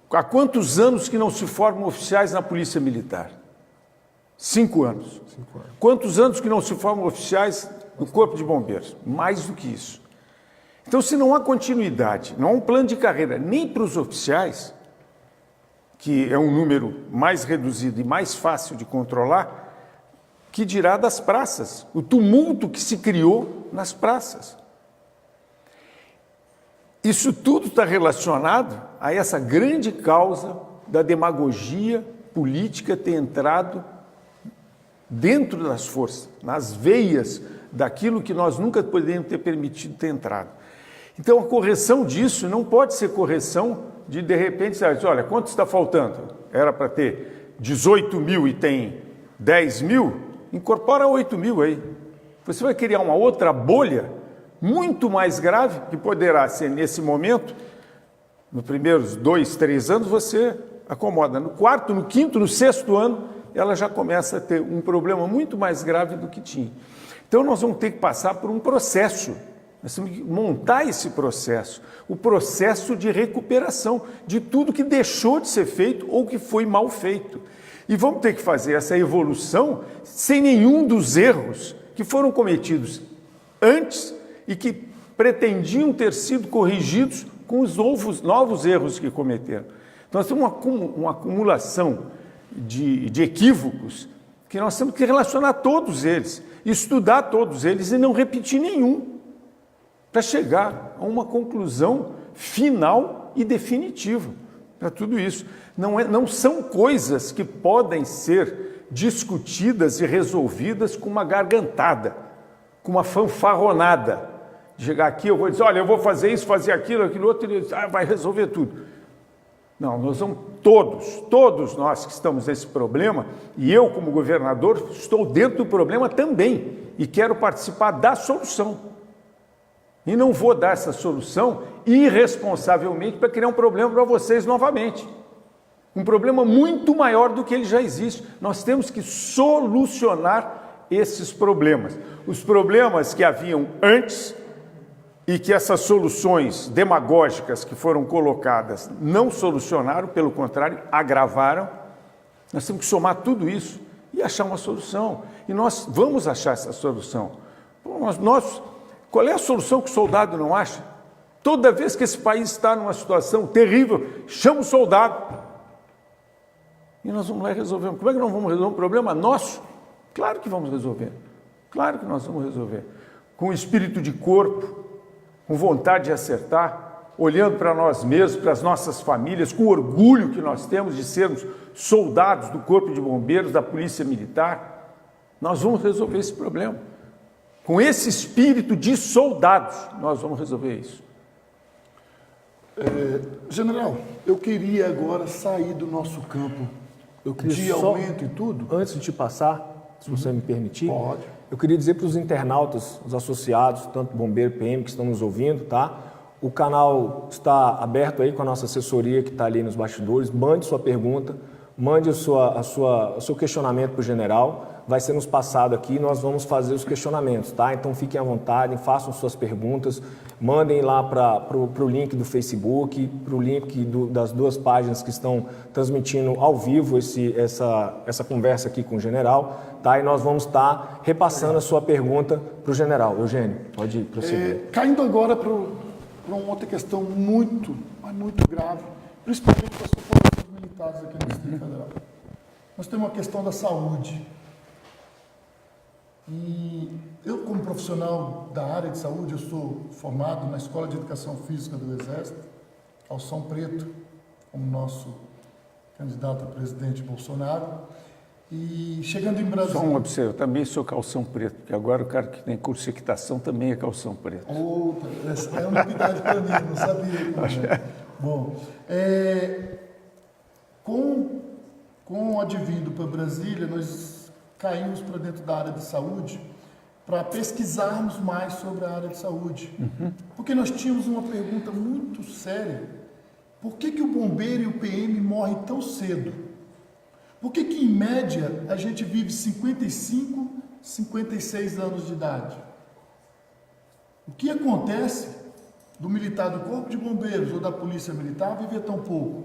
Há quantos anos que não se formam oficiais na Polícia Militar? 5 anos. 5 anos. Quantos anos que não se formam oficiais no Corpo de Bombeiros? Mais do que isso. Então, se não há continuidade, não há um plano de carreira nem para os oficiais, que é um número mais reduzido e mais fácil de controlar, que dirá das praças, o tumulto que se criou nas praças. Isso tudo está relacionado a essa grande causa da demagogia política ter entrado dentro das forças, nas veias daquilo que nós nunca poderíamos ter permitido ter entrado. Então, a correção disso não pode ser correção de repente, olha, quanto está faltando? Era para ter 18 mil e tem 10 mil? Incorpora 8 mil aí. Você vai criar uma outra bolha muito mais grave, que poderá ser, nesse momento, nos primeiros 2, 3 anos, você acomoda. No 4º, no 5º, no 6º ano, ela já começa a ter um problema muito mais grave do que tinha. Então, nós vamos ter que passar por um processo. Nós temos que montar esse processo, o processo de recuperação de tudo que deixou de ser feito ou que foi mal feito. E vamos ter que fazer essa evolução sem nenhum dos erros que foram cometidos antes e que pretendiam ter sido corrigidos com os novos erros que cometeram. Então, nós temos uma acumulação de equívocos que nós temos que relacionar todos eles, estudar todos eles e não repetir nenhum, para chegar a uma conclusão final e definitiva para tudo isso. Não são coisas que podem ser discutidas e resolvidas com uma gargantada, com uma fanfarronada. Chegar aqui, eu vou dizer, olha, eu vou fazer isso, fazer aquilo, aquilo outro, e vai resolver tudo. Não, nós vamos todos nós que estamos nesse problema, e eu como governador estou dentro do problema também, e quero participar da solução. E não vou dar essa solução irresponsavelmente para criar um problema para vocês novamente. Um problema muito maior do que ele já existe. Nós temos que solucionar esses problemas. Os problemas que haviam antes e que essas soluções demagógicas que foram colocadas não solucionaram, pelo contrário, agravaram. Nós temos que somar tudo isso e achar uma solução. E nós vamos achar essa solução. Qual é a solução que o soldado não acha? Toda vez que esse país está numa situação terrível, chama o soldado. E nós vamos lá e resolvemos. Como é que nós vamos resolver um problema nosso? Claro que vamos resolver. Claro que nós vamos resolver. Com espírito de corpo, com vontade de acertar, olhando para nós mesmos, para as nossas famílias, com o orgulho que nós temos de sermos soldados do Corpo de Bombeiros, da Polícia Militar. Nós vamos resolver esse problema. Com esse espírito de soldados, nós vamos resolver isso. General, eu queria agora sair do nosso campo de aumento e tudo. Antes de te passar, se você me permitir, Pode. eu queria dizer para os internautas, os associados, tanto Bombeiro PM que estão nos ouvindo, tá? O canal está aberto aí com a nossa assessoria que está ali nos bastidores. Mande sua pergunta, mande o seu questionamento para o general. Vai ser nos passado aqui e nós vamos fazer os questionamentos, tá? Então fiquem à vontade, façam suas perguntas, mandem lá para o link do Facebook, para o link das duas páginas que estão transmitindo ao vivo essa conversa aqui com o general, tá? E nós vamos estar repassando a sua pergunta para o general. Eugênio, pode prosseguir. Caindo agora para uma outra questão muito, mas muito grave, principalmente para as populações militares aqui no Distrito Federal. Nós temos uma questão da saúde. E eu, como profissional da área de saúde, eu sou formado na Escola de Educação Física do Exército, Calção Preto, como nosso candidato a presidente Bolsonaro. E chegando em Brasília... Só um observo, eu também sou calção preto, porque agora o cara que tem curso de equitação também é calção preto. Essa é uma novidade para mim, não sabia. Bom, com o advindo para Brasília, nós caímos para dentro da área de saúde para pesquisarmos mais sobre a área de saúde. Porque nós tínhamos uma pergunta muito séria. Por que o bombeiro e o PM morrem tão cedo? Por que em média, a gente vive 55, 56 anos de idade? O que acontece do militar do Corpo de Bombeiros ou da Polícia Militar viver tão pouco?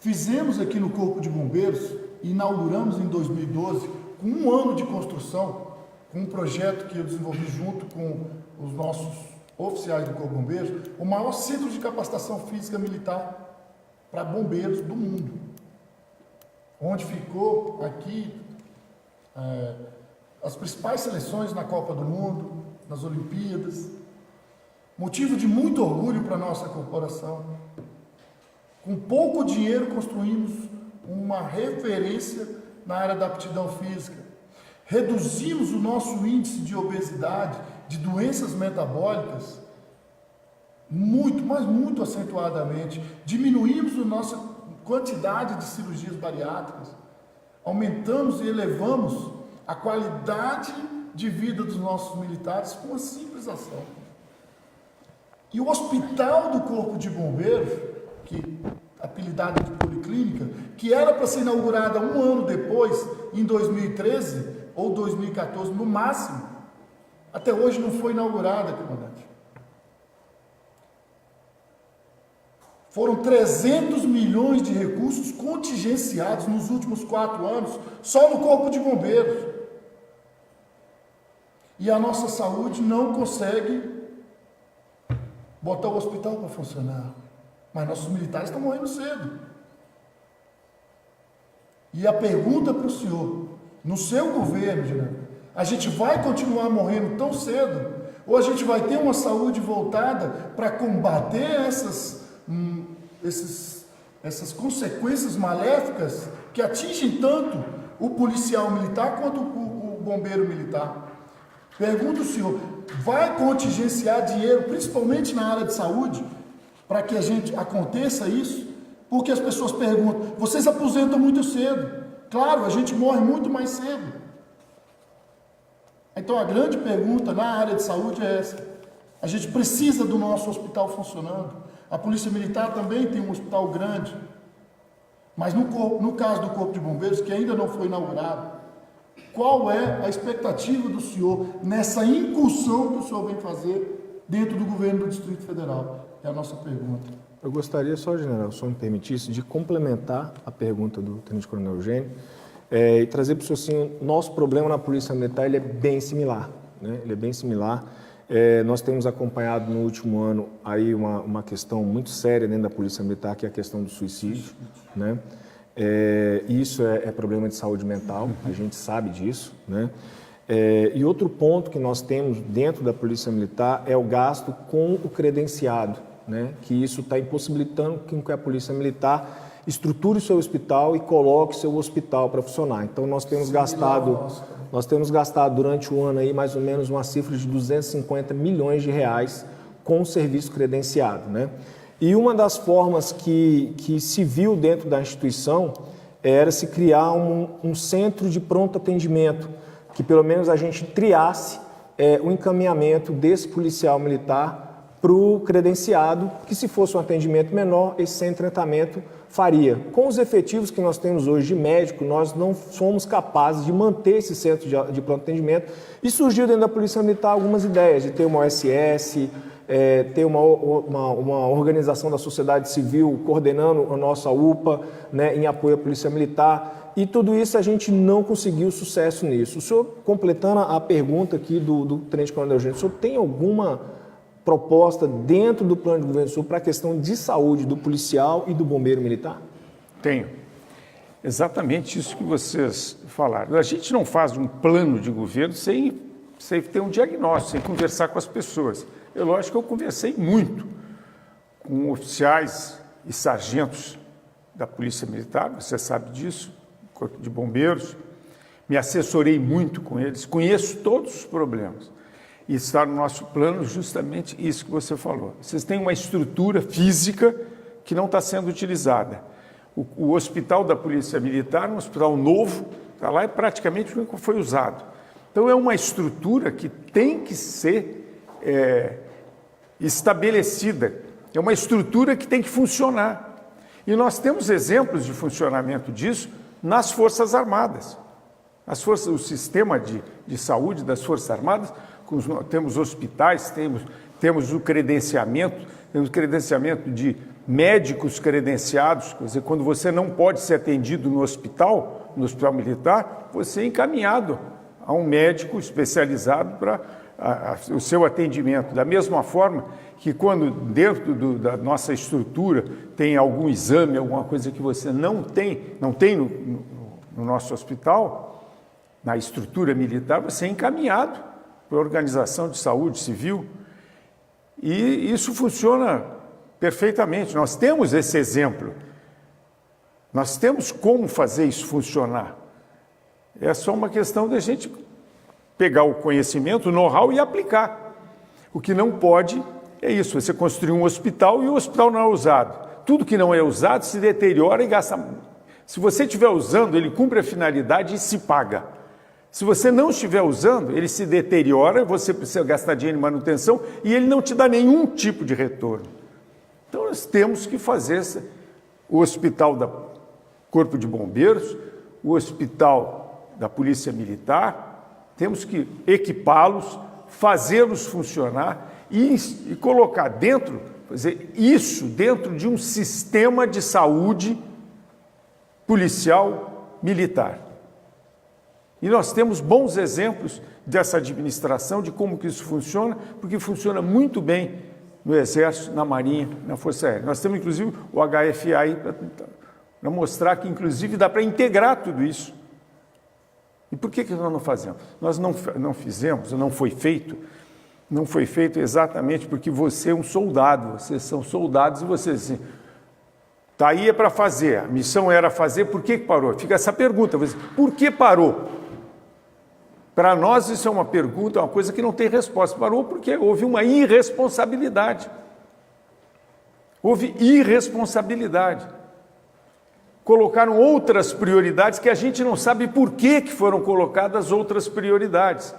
Fizemos aqui no Corpo de Bombeiros, inauguramos em 2012, com 1 ano de construção, com um projeto que eu desenvolvi junto com os nossos oficiais do Corpo de Bombeiros, o maior centro de capacitação física militar para bombeiros do mundo. Onde ficou aqui as principais seleções na Copa do Mundo, nas Olimpíadas. Motivo de muito orgulho para a nossa corporação. Com pouco dinheiro construímos uma referência na área da aptidão física. Reduzimos o nosso índice de obesidade, de doenças metabólicas, muito, mas muito acentuadamente. Diminuímos a nossa quantidade de cirurgias bariátricas. Aumentamos e elevamos a qualidade de vida dos nossos militares com uma simples ação. E o Hospital do Corpo de Bombeiros, que apelidado de Policlínica, que era para ser inaugurada 1 ano depois, em 2013 ou 2014 no máximo, até hoje não foi inaugurada, comandante. Foram 300 milhões de recursos contingenciados nos últimos 4 anos, só no Corpo de Bombeiros. E a nossa saúde não consegue botar o hospital para funcionar. Mas nossos militares estão morrendo cedo. E a pergunta para o senhor, no seu governo, general, a gente vai continuar morrendo tão cedo? Ou a gente vai ter uma saúde voltada para combater essas consequências maléficas que atingem tanto o policial militar quanto o bombeiro militar? Pergunta o senhor, vai contingenciar dinheiro, principalmente na área de saúde, para que aconteça isso? Porque as pessoas perguntam, vocês aposentam muito cedo. Claro, a gente morre muito mais cedo. Então a grande pergunta na área de saúde é essa. A gente precisa do nosso hospital funcionando. A Polícia Militar também tem um hospital grande. Mas no caso do Corpo de Bombeiros, que ainda não foi inaugurado, qual é a expectativa do senhor nessa incursão que o senhor vem fazer dentro do governo do Distrito Federal? É a nossa pergunta. Eu gostaria só, general, se me permitisse, de complementar a pergunta do Tenente Coronel Eugênio e trazer para o senhor assim, nosso problema na Polícia Militar ele é bem similar. Né? Ele é bem similar. Nós temos acompanhado no último ano aí uma questão muito séria dentro da Polícia Militar, que é a questão do suicídio. Né? Isso é problema de saúde mental, a gente sabe disso. Né? E outro ponto que nós temos dentro da Polícia Militar é o gasto com o credenciado, né? Que isso está impossibilitando que a Polícia Militar estruture o seu hospital e coloque o seu hospital para funcionar. Então nós temos gastado durante o ano aí mais ou menos uma cifra de 250 milhões de reais com o serviço credenciado, né? E uma das formas que se viu dentro da instituição era se criar um centro de pronto atendimento, que pelo menos a gente triasse o encaminhamento desse policial militar para o credenciado, que se fosse um atendimento menor, esse centro de tratamento faria. Com os efetivos que nós temos hoje de médico, nós não somos capazes de manter esse centro de pronto atendimento, e surgiu dentro da Polícia Militar algumas ideias de ter uma OSS, ter uma organização da sociedade civil coordenando a nossa UPA, né, em apoio à Polícia Militar, e tudo isso a gente não conseguiu sucesso nisso. O senhor, completando a pergunta aqui do Tenente Coronel Eugênio, o senhor tem alguma proposta dentro do plano de governo do Sul para a questão de saúde do policial e do bombeiro militar? Tenho. Exatamente isso que vocês falaram. A gente não faz um plano de governo sem ter um diagnóstico, sem conversar com as pessoas. É lógico que eu conversei muito com oficiais e sargentos da Polícia Militar, você sabe disso, Corpo de Bombeiros, me assessorei muito com eles, conheço todos os problemas. E está no nosso plano justamente isso que você falou. Vocês têm uma estrutura física que não está sendo utilizada. O hospital da Polícia Militar, um hospital novo, está lá e praticamente nunca foi usado. Então, é uma estrutura que tem que ser estabelecida. É uma estrutura que tem que funcionar. E nós temos exemplos de funcionamento disso nas Forças Armadas. O sistema de saúde das Forças Armadas, temos hospitais, temos o credenciamento, temos credenciamento de médicos credenciados, quer dizer, quando você não pode ser atendido no hospital militar, você é encaminhado a um médico especializado para o seu atendimento. Da mesma forma que quando dentro da nossa estrutura tem algum exame, alguma coisa que você não tem no nosso hospital, na estrutura militar, você é encaminhado para a Organização de Saúde Civil, e isso funciona perfeitamente. Nós temos esse exemplo, nós temos como fazer isso funcionar. É só uma questão da gente pegar o conhecimento, o know-how e aplicar. O que não pode é isso, você construir um hospital e o hospital não é usado. Tudo que não é usado se deteriora e gasta. Se você estiver usando, ele cumpre a finalidade e se paga. Se você não estiver usando, ele se deteriora, você precisa gastar dinheiro em manutenção e ele não te dá nenhum tipo de retorno. Então, nós temos que fazer o hospital do Corpo de Bombeiros, o hospital da Polícia Militar, temos que equipá-los, fazê-los funcionar e colocar dentro, fazer isso dentro de um sistema de saúde policial militar. E nós temos bons exemplos dessa administração, de como que isso funciona, porque funciona muito bem no Exército, na Marinha, na Força Aérea. Nós temos, inclusive, o HFA aí para mostrar que, inclusive, dá para integrar tudo isso. E por que nós não fazemos? Nós não fizemos, não foi feito exatamente porque você é um soldado, vocês são soldados e vocês, assim, tá aí é para fazer, a missão era fazer, por que parou? Fica essa pergunta, por que parou? Para nós isso é uma pergunta, uma coisa que não tem resposta. Parou porque houve uma irresponsabilidade. Houve irresponsabilidade. Colocaram outras prioridades que a gente não sabe por que foram colocadas outras prioridades.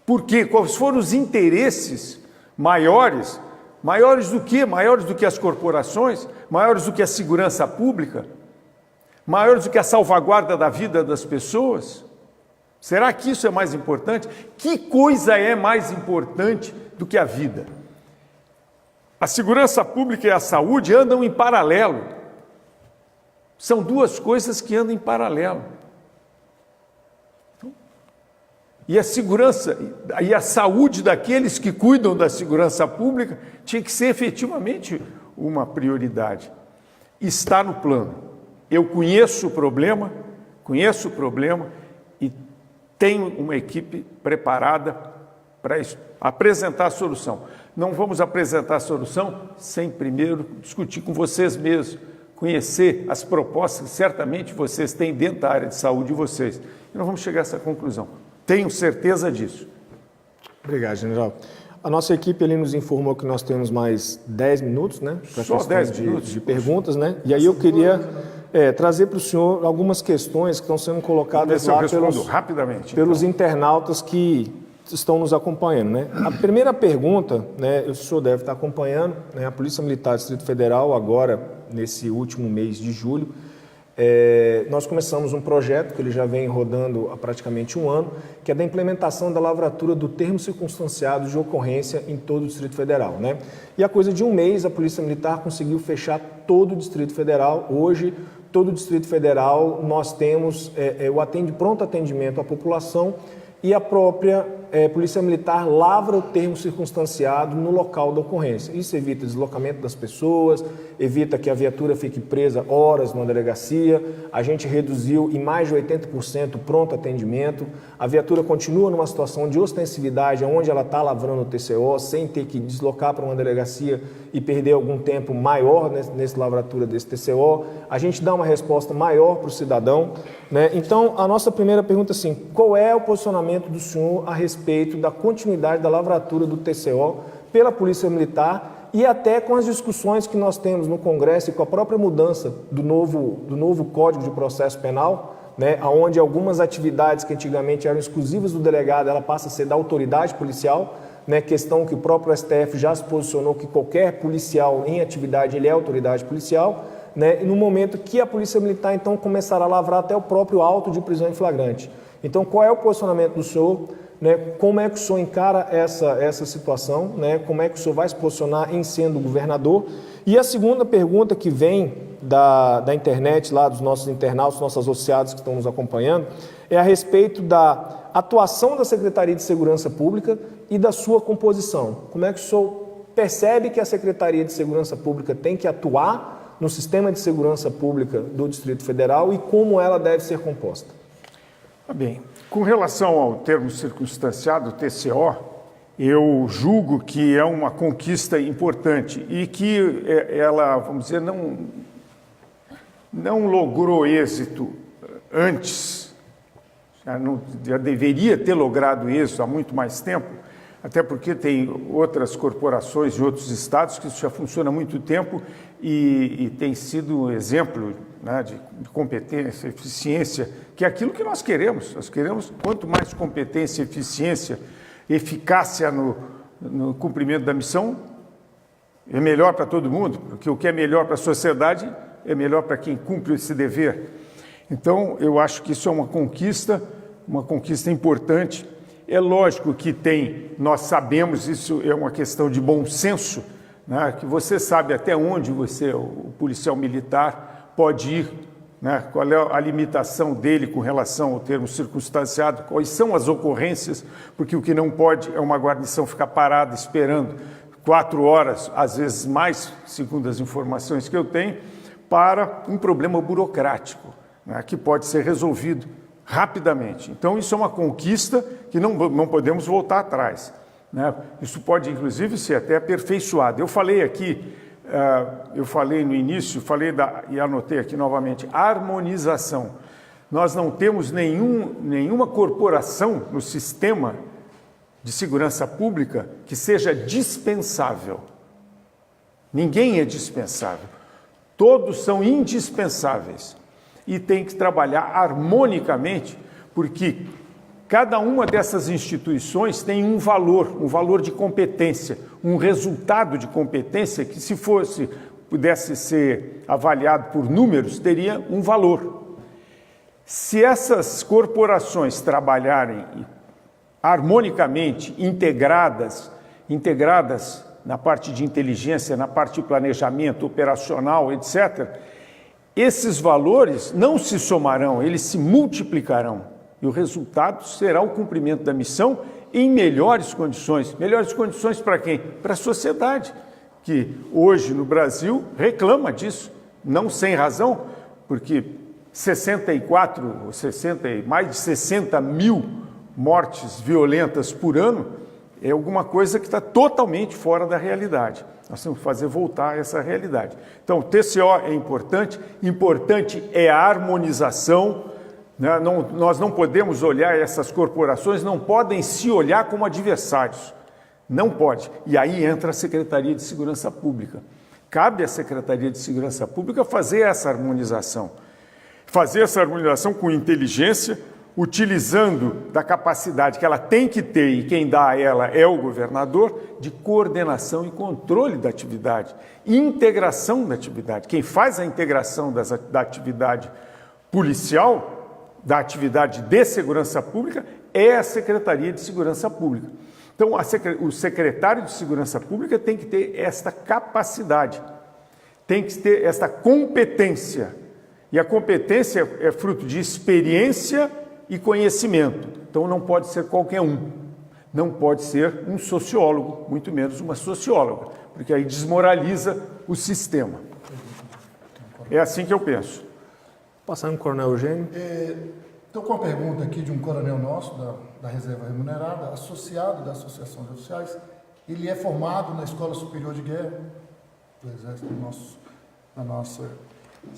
Por quê? Quais foram os interesses maiores? Maiores do que? Maiores do que as corporações? Maiores do que a segurança pública? Maiores do que a salvaguarda da vida das pessoas? Será que isso é mais importante? Que coisa é mais importante do que a vida? A segurança pública e a saúde andam em paralelo. São duas coisas que andam em paralelo. E a segurança e a saúde daqueles que cuidam da segurança pública tinha que ser efetivamente uma prioridade. Está no plano. Eu conheço o problema e tenho uma equipe preparada para apresentar a solução. Não vamos apresentar a solução sem primeiro discutir com vocês mesmos, conhecer as propostas que certamente vocês têm dentro da área de saúde de vocês. E nós vamos chegar a essa conclusão. Tenho certeza disso. Obrigado, general. A nossa equipe ali nos informou que nós temos mais 10 minutos, né? Só 10 minutos? De perguntas, né? E aí eu queria trazer para o senhor algumas questões que estão sendo colocadas lá pelos internautas que estão nos acompanhando, né? A primeira pergunta, né? O senhor deve estar acompanhando, né? A Polícia Militar do Distrito Federal, agora, nesse último mês de julho, nós começamos um projeto que ele já vem rodando há praticamente um ano, que é da implementação da lavratura do termo circunstanciado de ocorrência em todo o Distrito Federal, né? E a coisa de um mês a Polícia Militar conseguiu fechar todo o Distrito Federal. Hoje, todo o Distrito Federal nós temos o pronto atendimento à população e a própria Polícia Militar lavra o termo circunstanciado no local da ocorrência. Isso evita deslocamento das pessoas, evita que a viatura fique presa horas numa delegacia. A gente reduziu em mais de 80% o pronto atendimento. A viatura continua numa situação de ostensividade, onde ela está lavrando o TCO, sem ter que deslocar para uma delegacia e perder algum tempo maior nessa lavratura desse TCO. A gente dá uma resposta maior para o cidadão, né? Então, a nossa primeira pergunta é assim: qual é o posicionamento do senhor a respeito da continuidade da lavratura do TCO pela Polícia Militar e até com as discussões que nós temos no Congresso e com a própria mudança do novo Código de Processo Penal, né, onde algumas atividades que antigamente eram exclusivas do delegado, ela passa a ser da autoridade policial, né, questão que o próprio STF já se posicionou que qualquer policial em atividade ele é autoridade policial, né, e no momento que a Polícia Militar então começará a lavrar até o próprio auto de prisão em flagrante. Então, qual é o posicionamento do senhor? Né, como é que o senhor encara essa situação, né, como é que o senhor vai se posicionar em sendo governador? E a segunda pergunta que vem da internet, lá dos nossos internautas, nossos associados que estão nos acompanhando, é a respeito da atuação da Secretaria de Segurança Pública e da sua composição. Como é que o senhor percebe que a Secretaria de Segurança Pública tem que atuar no sistema de segurança pública do Distrito Federal e como ela deve ser composta? Bem, com relação ao termo circunstanciado, TCO, eu julgo que é uma conquista importante e que ela, vamos dizer, não logrou êxito antes, já deveria ter logrado êxito há muito mais tempo, até porque tem outras corporações de outros estados que isso já funciona há muito tempo e tem sido um exemplo, né, de competência, eficiência, que é aquilo que nós queremos. Nós queremos quanto mais competência, eficiência, eficácia no cumprimento da missão, é melhor para todo mundo, porque o que é melhor para a sociedade é melhor para quem cumpre esse dever. Então, eu acho que isso é uma conquista importante. É lógico que nós sabemos, isso é uma questão de bom senso, né, que você sabe até onde o policial militar pode ir, né, qual é a limitação dele com relação ao termo circunstanciado, quais são as ocorrências, porque o que não pode é uma guarnição ficar parada esperando 4 horas, às vezes mais, segundo as informações que eu tenho, para um problema burocrático, né, que pode ser resolvido rapidamente. Então, isso é uma conquista que não podemos voltar atrás, né? Isso pode, inclusive, ser até aperfeiçoado. Eu falei aqui, eu falei no início, e anotei aqui novamente, harmonização. Nós não temos nenhuma corporação no sistema de segurança pública que seja dispensável. Ninguém é dispensável. Todos são indispensáveis. E tem que trabalhar harmonicamente, porque cada uma dessas instituições tem um valor de competência, um resultado de competência que, se pudesse ser avaliado por números, teria um valor. Se essas corporações trabalharem harmonicamente, integradas na parte de inteligência, na parte de planejamento operacional, etc., esses valores não se somarão, eles se multiplicarão. E o resultado será o cumprimento da missão em melhores condições. Melhores condições para quem? Para a sociedade, que hoje no Brasil reclama disso, não sem razão, porque mais de 60 mil mortes violentas por ano é alguma coisa que está totalmente fora da realidade. Nós temos que fazer voltar essa realidade. Então, o TCO é importante é a harmonização, né? Nós não podemos olhar essas corporações, não podem se olhar como adversários. Não pode. E aí entra a Secretaria de Segurança Pública. Cabe à Secretaria de Segurança Pública fazer essa harmonização. Fazer essa harmonização com inteligência, utilizando da capacidade que ela tem que ter, e quem dá a ela é o governador, de coordenação e controle da atividade, integração da atividade. Quem faz a integração da atividade policial, da atividade de segurança pública, é a Secretaria de Segurança Pública. Então, o secretário de Segurança Pública tem que ter esta capacidade, tem que ter esta competência. E a competência é fruto de experiência e conhecimento. Então, não pode ser qualquer um. Não pode ser um sociólogo, muito menos uma socióloga, porque aí desmoraliza o sistema. É assim que eu penso. Passando para o Coronel Eugênio. Estou com uma pergunta aqui de um coronel nosso, da Reserva Remunerada, associado da Associação de Oficiais. Ele é formado na Escola Superior de Guerra do Exército da nossa...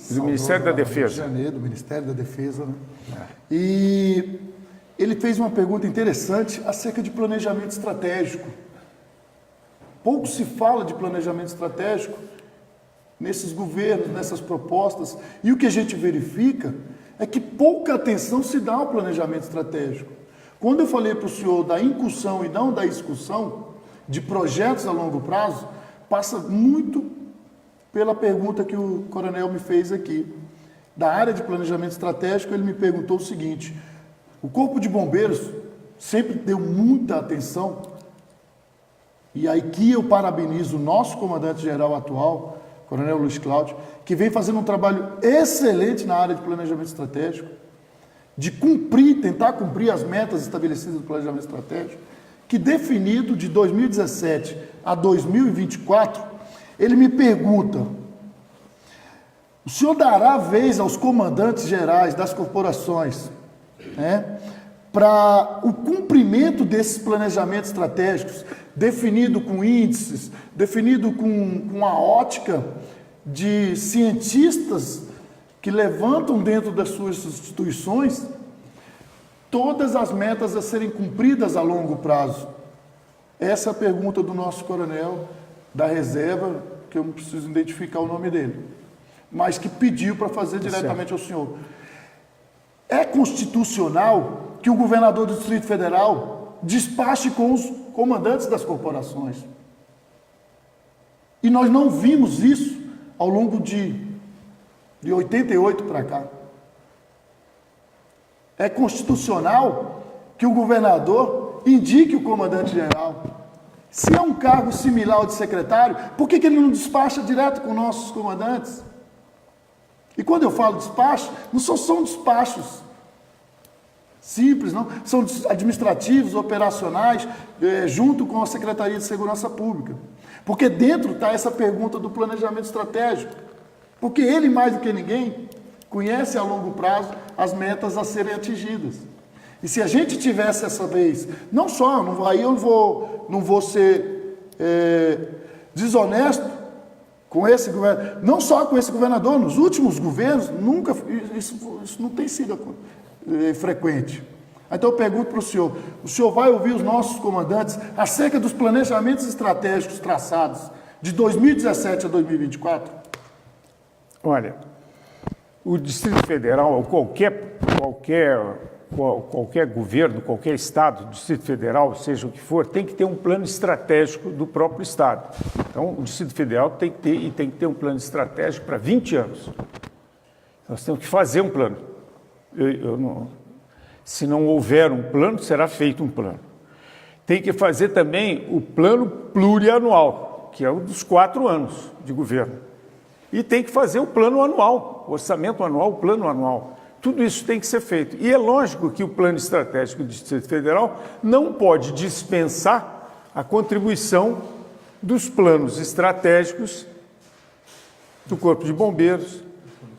Do Ministério da Defesa. Rio de Janeiro, do Ministério da Defesa, né? E ele fez uma pergunta interessante acerca de planejamento estratégico. Pouco se fala de planejamento estratégico nesses governos, nessas propostas, e o que a gente verifica é que pouca atenção se dá ao planejamento estratégico. Quando eu falei para o senhor da incursão e não da execução de projetos a longo prazo, passa muito pela pergunta que o coronel me fez aqui. Da área de planejamento estratégico, ele me perguntou o seguinte: o Corpo de Bombeiros sempre deu muita atenção, e aí que eu parabenizo o nosso comandante-geral atual, Coronel Luiz Cláudio, que vem fazendo um trabalho excelente na área de planejamento estratégico, de tentar cumprir as metas estabelecidas do planejamento estratégico, que definido de 2017 a 2024, ele me pergunta: o senhor dará vez aos comandantes gerais das corporações, né, para o cumprimento desses planejamentos estratégicos, definido com índices, definido com a ótica de cientistas que levantam dentro das suas instituições todas as metas a serem cumpridas a longo prazo? Essa é a pergunta do nosso coronel da reserva, que eu não preciso identificar o nome dele, mas que pediu para fazer diretamente ao senhor. É constitucional que o governador do Distrito Federal despache com os comandantes das corporações. E nós não vimos isso ao longo de 88 para cá. É constitucional que o governador indique o comandante-geral. Se é um cargo similar ao de secretário, por que ele não despacha direto com nossos comandantes? E quando eu falo despacho, não são despachos simples, não. São administrativos, operacionais, junto com a Secretaria de Segurança Pública. Porque dentro está essa pergunta do planejamento estratégico. Porque ele, mais do que ninguém, conhece a longo prazo as metas a serem atingidas. E se a gente tivesse essa vez, não só, aí eu não vou ser desonesto com esse governo, não só com esse governador, nos últimos governos, nunca, isso não tem sido frequente. Então eu pergunto para o senhor vai ouvir os nossos comandantes acerca dos planejamentos estratégicos traçados de 2017 a 2024? Olha, o Distrito Federal, ou qualquer governo, qualquer estado, Distrito Federal, seja o que for, tem que ter um plano estratégico do próprio estado. Então, o Distrito Federal tem que ter um plano estratégico para 20 anos. Nós temos que fazer um plano. Se não houver um plano, será feito um plano. Tem que fazer também o plano plurianual, que é o dos 4 anos de governo. E tem que fazer o plano anual, o orçamento anual, o plano anual. Tudo isso tem que ser feito. E é lógico que o plano estratégico do Distrito Federal não pode dispensar a contribuição dos planos estratégicos do Corpo de Bombeiros,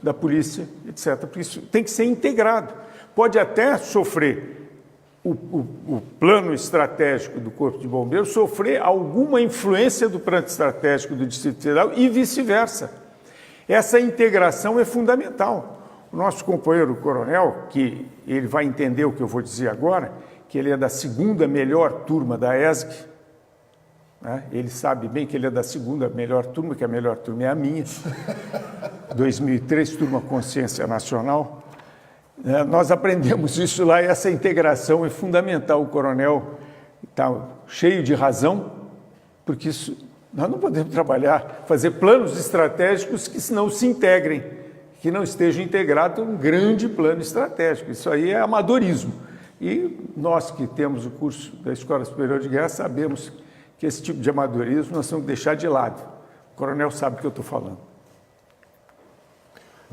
da Polícia, etc. Porque isso tem que ser integrado. Pode até sofrer o plano estratégico do Corpo de Bombeiros, sofrer alguma influência do plano estratégico do Distrito Federal e vice-versa. Essa integração é fundamental. O nosso companheiro coronel, que ele vai entender o que eu vou dizer agora, que ele é da 2ª melhor turma da ESG, né? Ele sabe bem que ele é da segunda melhor turma, que a melhor turma é a minha. 2003, turma Consciência Nacional. Nós aprendemos isso lá e essa integração é fundamental. O coronel está cheio de razão, porque nós não podemos trabalhar, fazer planos estratégicos que não se integrem, que não esteja integrado um grande plano estratégico. Isso aí é amadorismo. E nós que temos o curso da Escola Superior de Guerra sabemos que esse tipo de amadorismo nós temos que deixar de lado. O coronel sabe o que eu estou falando.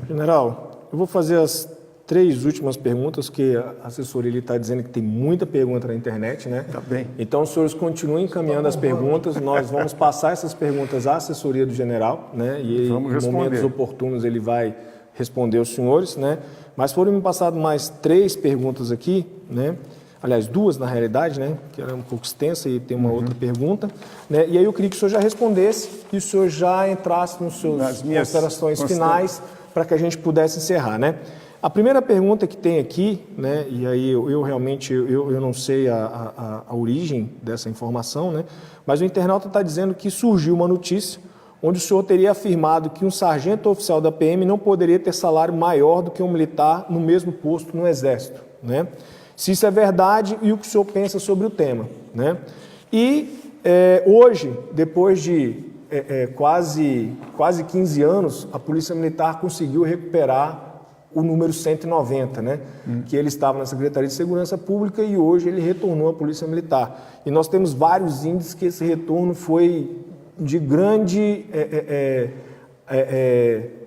General, eu vou fazer as 3 últimas perguntas, que a assessoria está dizendo que tem muita pergunta na internet, né? Tá bem. Então, os senhores continuem encaminhando as perguntas, nós vamos passar essas perguntas à assessoria do general, né? E em momentos oportunos ele vai responder os senhores, né? Mas foram me passadas mais 3 perguntas aqui, né? Aliás, 2 na realidade, né? Que era um pouco extensa e tem uma outra pergunta, né? E aí eu queria que o senhor já respondesse e o senhor já entrasse nas suas considerações finais para que a gente pudesse encerrar, né? A primeira pergunta que tem aqui, né? E aí eu realmente eu não sei a origem dessa informação, né? Mas o internauta está dizendo que surgiu uma notícia onde o senhor teria afirmado que um sargento oficial da PM não poderia ter salário maior do que um militar no mesmo posto no Exército, né? Se isso é verdade e o que o senhor pensa sobre o tema, né? E hoje, depois de quase 15 anos, a Polícia Militar conseguiu recuperar o número 190, né? Que ele estava na Secretaria de Segurança Pública e hoje ele retornou à Polícia Militar. E nós temos vários índices que esse retorno foi de grande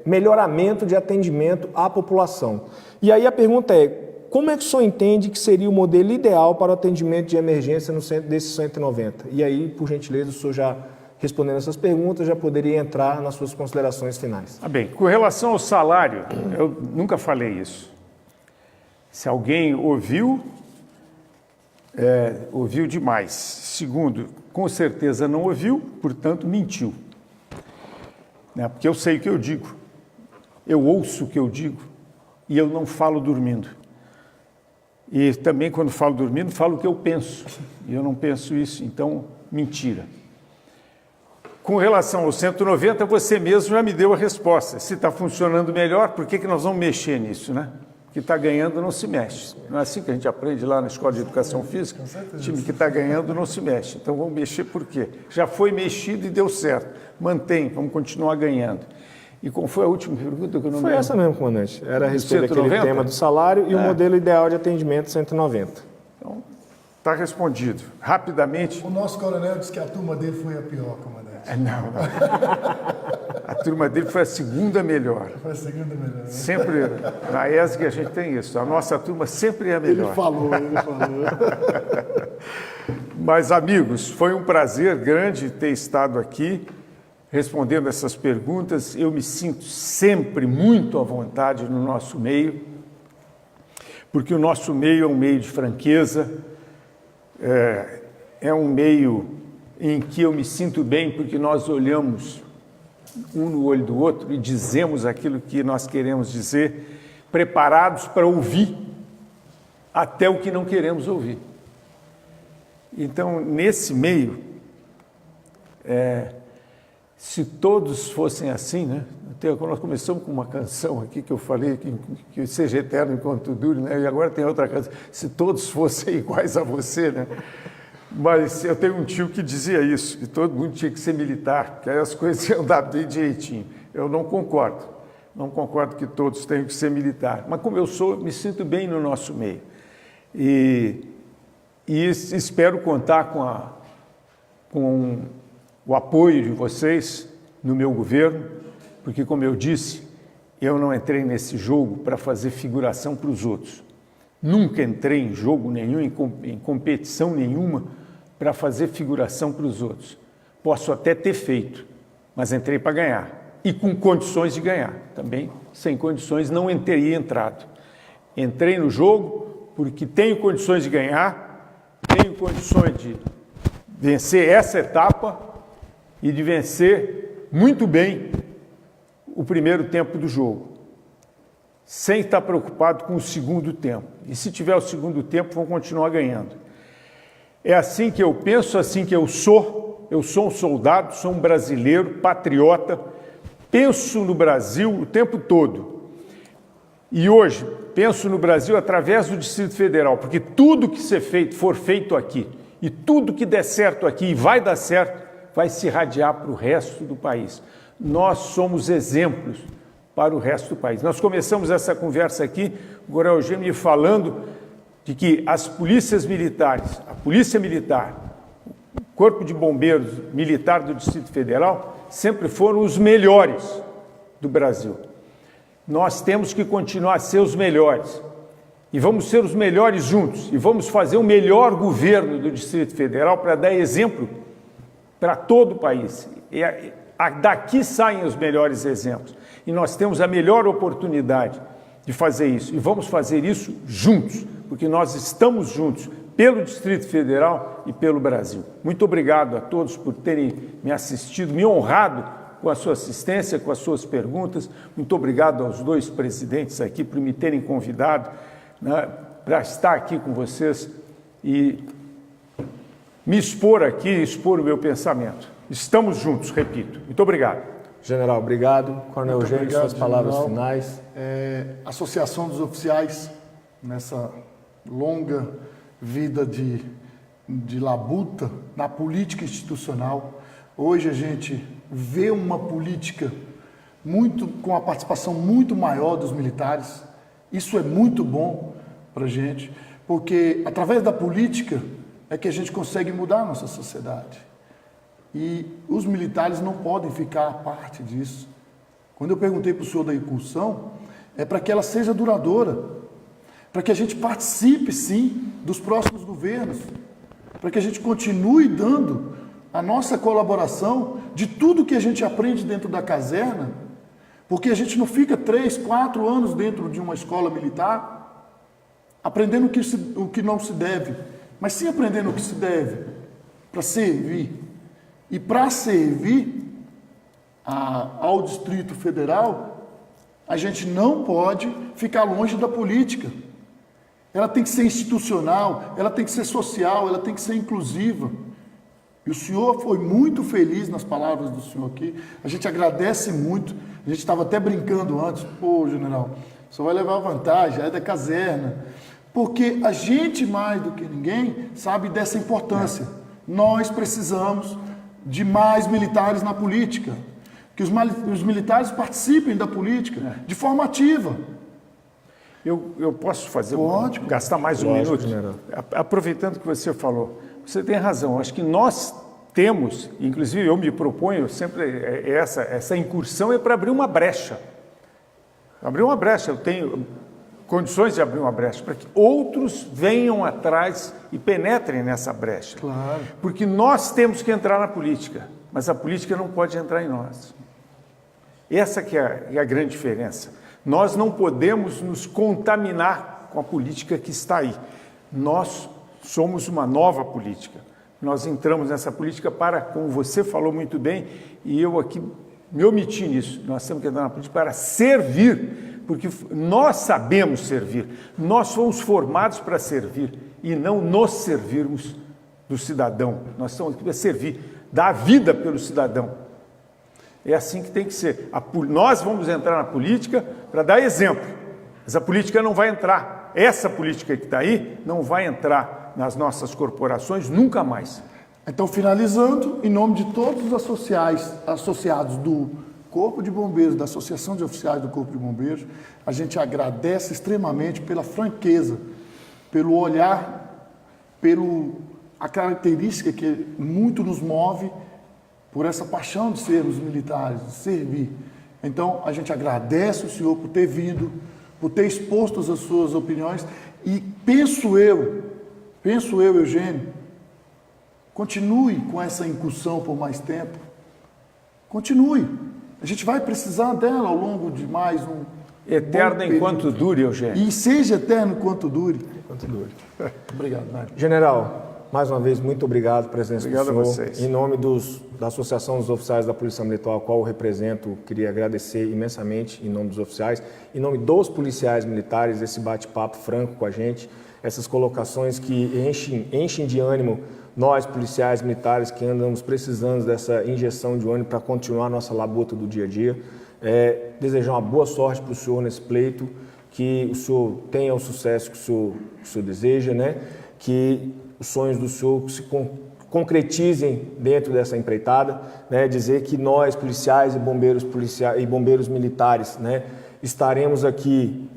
melhoramento de atendimento à população. E aí a pergunta é, como é que o senhor entende que seria o modelo ideal para o atendimento de emergência no centro desses 190? E aí, por gentileza, o senhor já respondendo essas perguntas, já poderia entrar nas suas considerações finais. Bem, com relação ao salário, eu nunca falei isso. Se alguém ouviu, ouviu demais. Segundo, com certeza não ouviu, portanto, mentiu. Né? Porque eu sei o que eu digo, eu ouço o que eu digo e eu não falo dormindo. E também, quando falo dormindo, falo o que eu penso. E eu não penso isso, então, mentira. Com relação ao 190, você mesmo já me deu a resposta. Se está funcionando melhor, por que nós vamos mexer nisso, né? Que está ganhando não se mexe. Não é assim que a gente aprende lá na Escola de Educação Física? O time que está ganhando não se mexe. Então vamos mexer por quê? Já foi mexido e deu certo. Mantém, vamos continuar ganhando. E qual foi a última pergunta que eu não Foi lembro? essa mesmo, comandante. Era a respeito daquele tema do salário e o modelo ideal de atendimento 190. Então, está respondido. Rapidamente. O nosso coronel disse que a turma dele foi a pior, comandante. Não. A turma dele foi a segunda melhor. Foi a segunda melhor. Né? Sempre, na ESG a gente tem isso. A nossa turma sempre é a melhor. Ele falou. Mas, amigos, foi um prazer grande ter estado aqui respondendo essas perguntas. Eu me sinto sempre muito à vontade no nosso meio, porque o nosso meio é um meio de franqueza, é um meio em que eu me sinto bem, porque nós olhamos um no olho do outro e dizemos aquilo que nós queremos dizer, preparados para ouvir até o que não queremos ouvir. Então, nesse meio, se todos fossem assim, né? Nós começamos com uma canção aqui que eu falei que seja eterno enquanto dure, né? E agora tem outra canção, se todos fossem iguais a você, né? Mas eu tenho um tio que dizia isso, que todo mundo tinha que ser militar, porque aí as coisas iam dar bem direitinho. Eu não concordo. Não concordo que todos tenham que ser militar. Mas como eu sou, me sinto bem no nosso meio. E espero contar com o apoio de vocês no meu governo, porque, como eu disse, eu não entrei nesse jogo para fazer figuração para os outros. Nunca entrei em jogo nenhum, em competição nenhuma, para fazer figuração para os outros. Posso até ter feito, mas entrei para ganhar. E com condições de ganhar. Também, sem condições, não teria entrado. Entrei no jogo porque tenho condições de ganhar, tenho condições de vencer essa etapa e de vencer muito bem o primeiro tempo do jogo, sem estar preocupado com o segundo tempo. E se tiver o segundo tempo, vão continuar ganhando. É assim que eu penso, assim que eu sou, eu sou um soldado, sou um brasileiro, patriota, penso no Brasil o tempo todo. E hoje, penso no Brasil através do Distrito Federal, porque tudo que for feito aqui, e tudo que der certo aqui e vai dar certo, vai se irradiar para o resto do país. Nós somos exemplos para o resto do país. Nós começamos essa conversa aqui, o Coronel Eugênio me falando de que as polícias militares, a Polícia Militar, o Corpo de Bombeiros Militar do Distrito Federal, sempre foram os melhores do Brasil. Nós temos que continuar a ser os melhores. E vamos ser os melhores juntos. E vamos fazer o melhor governo do Distrito Federal para dar exemplo para todo o país. Daqui saem os melhores exemplos. E nós temos a melhor oportunidade de fazer isso. E vamos fazer isso juntos, porque nós estamos juntos pelo Distrito Federal e pelo Brasil. Muito obrigado a todos por terem me assistido, me honrado com a sua assistência, com as suas perguntas. Muito obrigado aos dois presidentes aqui por me terem convidado, né, para estar aqui com vocês e me expor aqui, expor o meu pensamento. Estamos juntos, repito. Muito obrigado. General, obrigado. Coronel Eugênio, suas palavras general. finais. Associação dos Oficiais, nessa longa vida de labuta na política institucional, hoje a gente vê uma política com a participação muito maior dos militares. Isso é muito bom para a gente, porque através da política é que a gente consegue mudar a nossa sociedade. E os militares não podem ficar à parte disso. Quando eu perguntei para o senhor da incursão, é para que ela seja duradoura, para que a gente participe, sim, dos próximos governos, para que a gente continue dando a nossa colaboração de tudo que a gente aprende dentro da caserna, porque a gente não fica 3, 4 anos dentro de uma escola militar aprendendo o que não se deve, mas sim aprendendo o que se deve para servir. E para servir ao Distrito Federal, a gente não pode ficar longe da política. Ela tem que ser institucional, ela tem que ser social, ela tem que ser inclusiva. E o senhor foi muito feliz nas palavras do senhor aqui. A gente agradece muito. A gente estava até brincando antes. Pô, general, o senhor vai levar vantagem, é da caserna. Porque a gente, mais do que ninguém, sabe dessa importância. Nós precisamos de mais militares na política. Que os militares participem da política de forma ativa. Eu posso fazer, gastar mais um minuto? General. Aproveitando que você falou, você tem razão. Acho que nós temos, inclusive eu me proponho sempre, essa incursão é para abrir uma brecha. Abrir uma brecha, eu tenho condições de abrir uma brecha, para que outros venham atrás e penetrem nessa brecha. Claro. Porque nós temos que entrar na política, mas a política não pode entrar em nós. Essa que é a grande diferença. Nós não podemos nos contaminar com a política que está aí. Nós somos uma nova política. Nós entramos nessa política para, como você falou muito bem, e eu aqui me omiti nisso, nós temos que entrar na política para servir, porque nós sabemos servir, nós fomos formados para servir e não nos servirmos do cidadão. Nós estamos aqui para servir, dar a vida pelo cidadão. É assim que tem que ser. Nós vamos entrar na política para dar exemplo, mas a política não vai entrar. Essa política que está aí não vai entrar nas nossas corporações nunca mais. Então, finalizando, em nome de todos os associados do Corpo de Bombeiros, da Associação de Oficiais do Corpo de Bombeiros, a gente agradece extremamente pela franqueza, pelo olhar, a característica que muito nos move, por essa paixão de sermos militares, de servir. Então, a gente agradece o senhor por ter vindo, por ter exposto as suas opiniões e penso eu, Eugênio, continue com essa incursão por mais tempo. Continue. A gente vai precisar dela ao longo de mais um... Eterna enquanto dure, Eugênio. E seja eterno enquanto dure. Enquanto dure. Obrigado, Mário. General, mais uma vez, muito obrigado pela presença do senhor. Obrigado a vocês. Em nome da Associação dos Oficiais da Polícia Militar, a qual eu represento, queria agradecer imensamente, em nome dos oficiais, em nome dos policiais militares, esse bate-papo franco com a gente, essas colocações que enchem de ânimo nós, policiais militares, que andamos precisando dessa injeção de ânimo para continuar a nossa labuta do dia a dia. Desejar uma boa sorte para o senhor nesse pleito, que o senhor tenha o sucesso que o senhor deseja, né? Que os sonhos do senhor se concretizem dentro dessa empreitada, né? Dizer que nós, policiais e bombeiros militares, né? Estaremos aqui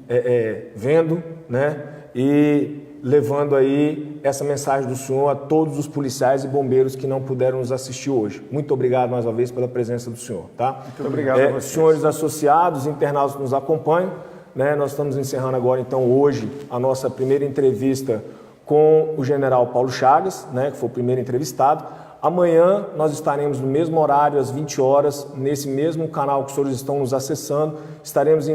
vendo, né? E levando aí essa mensagem do senhor a todos os policiais e bombeiros que não puderam nos assistir hoje. Muito obrigado mais uma vez pela presença do senhor. Tá? Muito obrigado a vocês. Senhores associados, internautas que nos acompanham, né? Nós estamos encerrando agora, então, hoje, a nossa primeira entrevista com o general Paulo Chagas, né? Que foi o primeiro entrevistado. Amanhã nós estaremos no mesmo horário, às 20 horas, nesse mesmo canal que os senhores estão nos acessando. Estaremos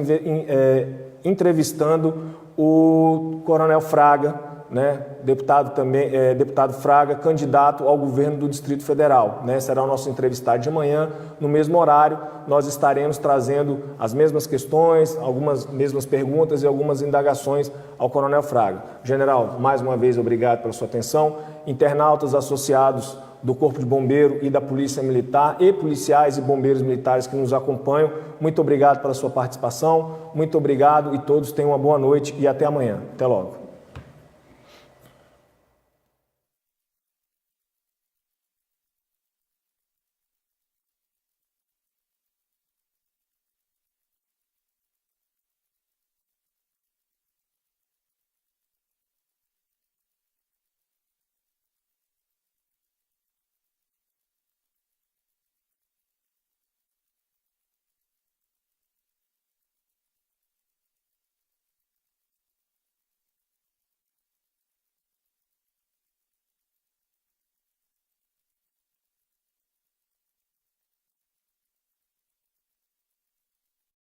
entrevistando o Coronel Fraga, né? Deputado Fraga, candidato ao governo do Distrito Federal, né? Será o nosso entrevistado de amanhã, no mesmo horário. Nós estaremos trazendo as mesmas questões, algumas mesmas perguntas e algumas indagações ao Coronel Fraga. General, mais uma vez, obrigado pela sua atenção. Internautas associados do Corpo de Bombeiro e da Polícia Militar e policiais e bombeiros militares que nos acompanham, muito obrigado pela sua participação, muito obrigado e todos tenham uma boa noite e até amanhã. Até logo.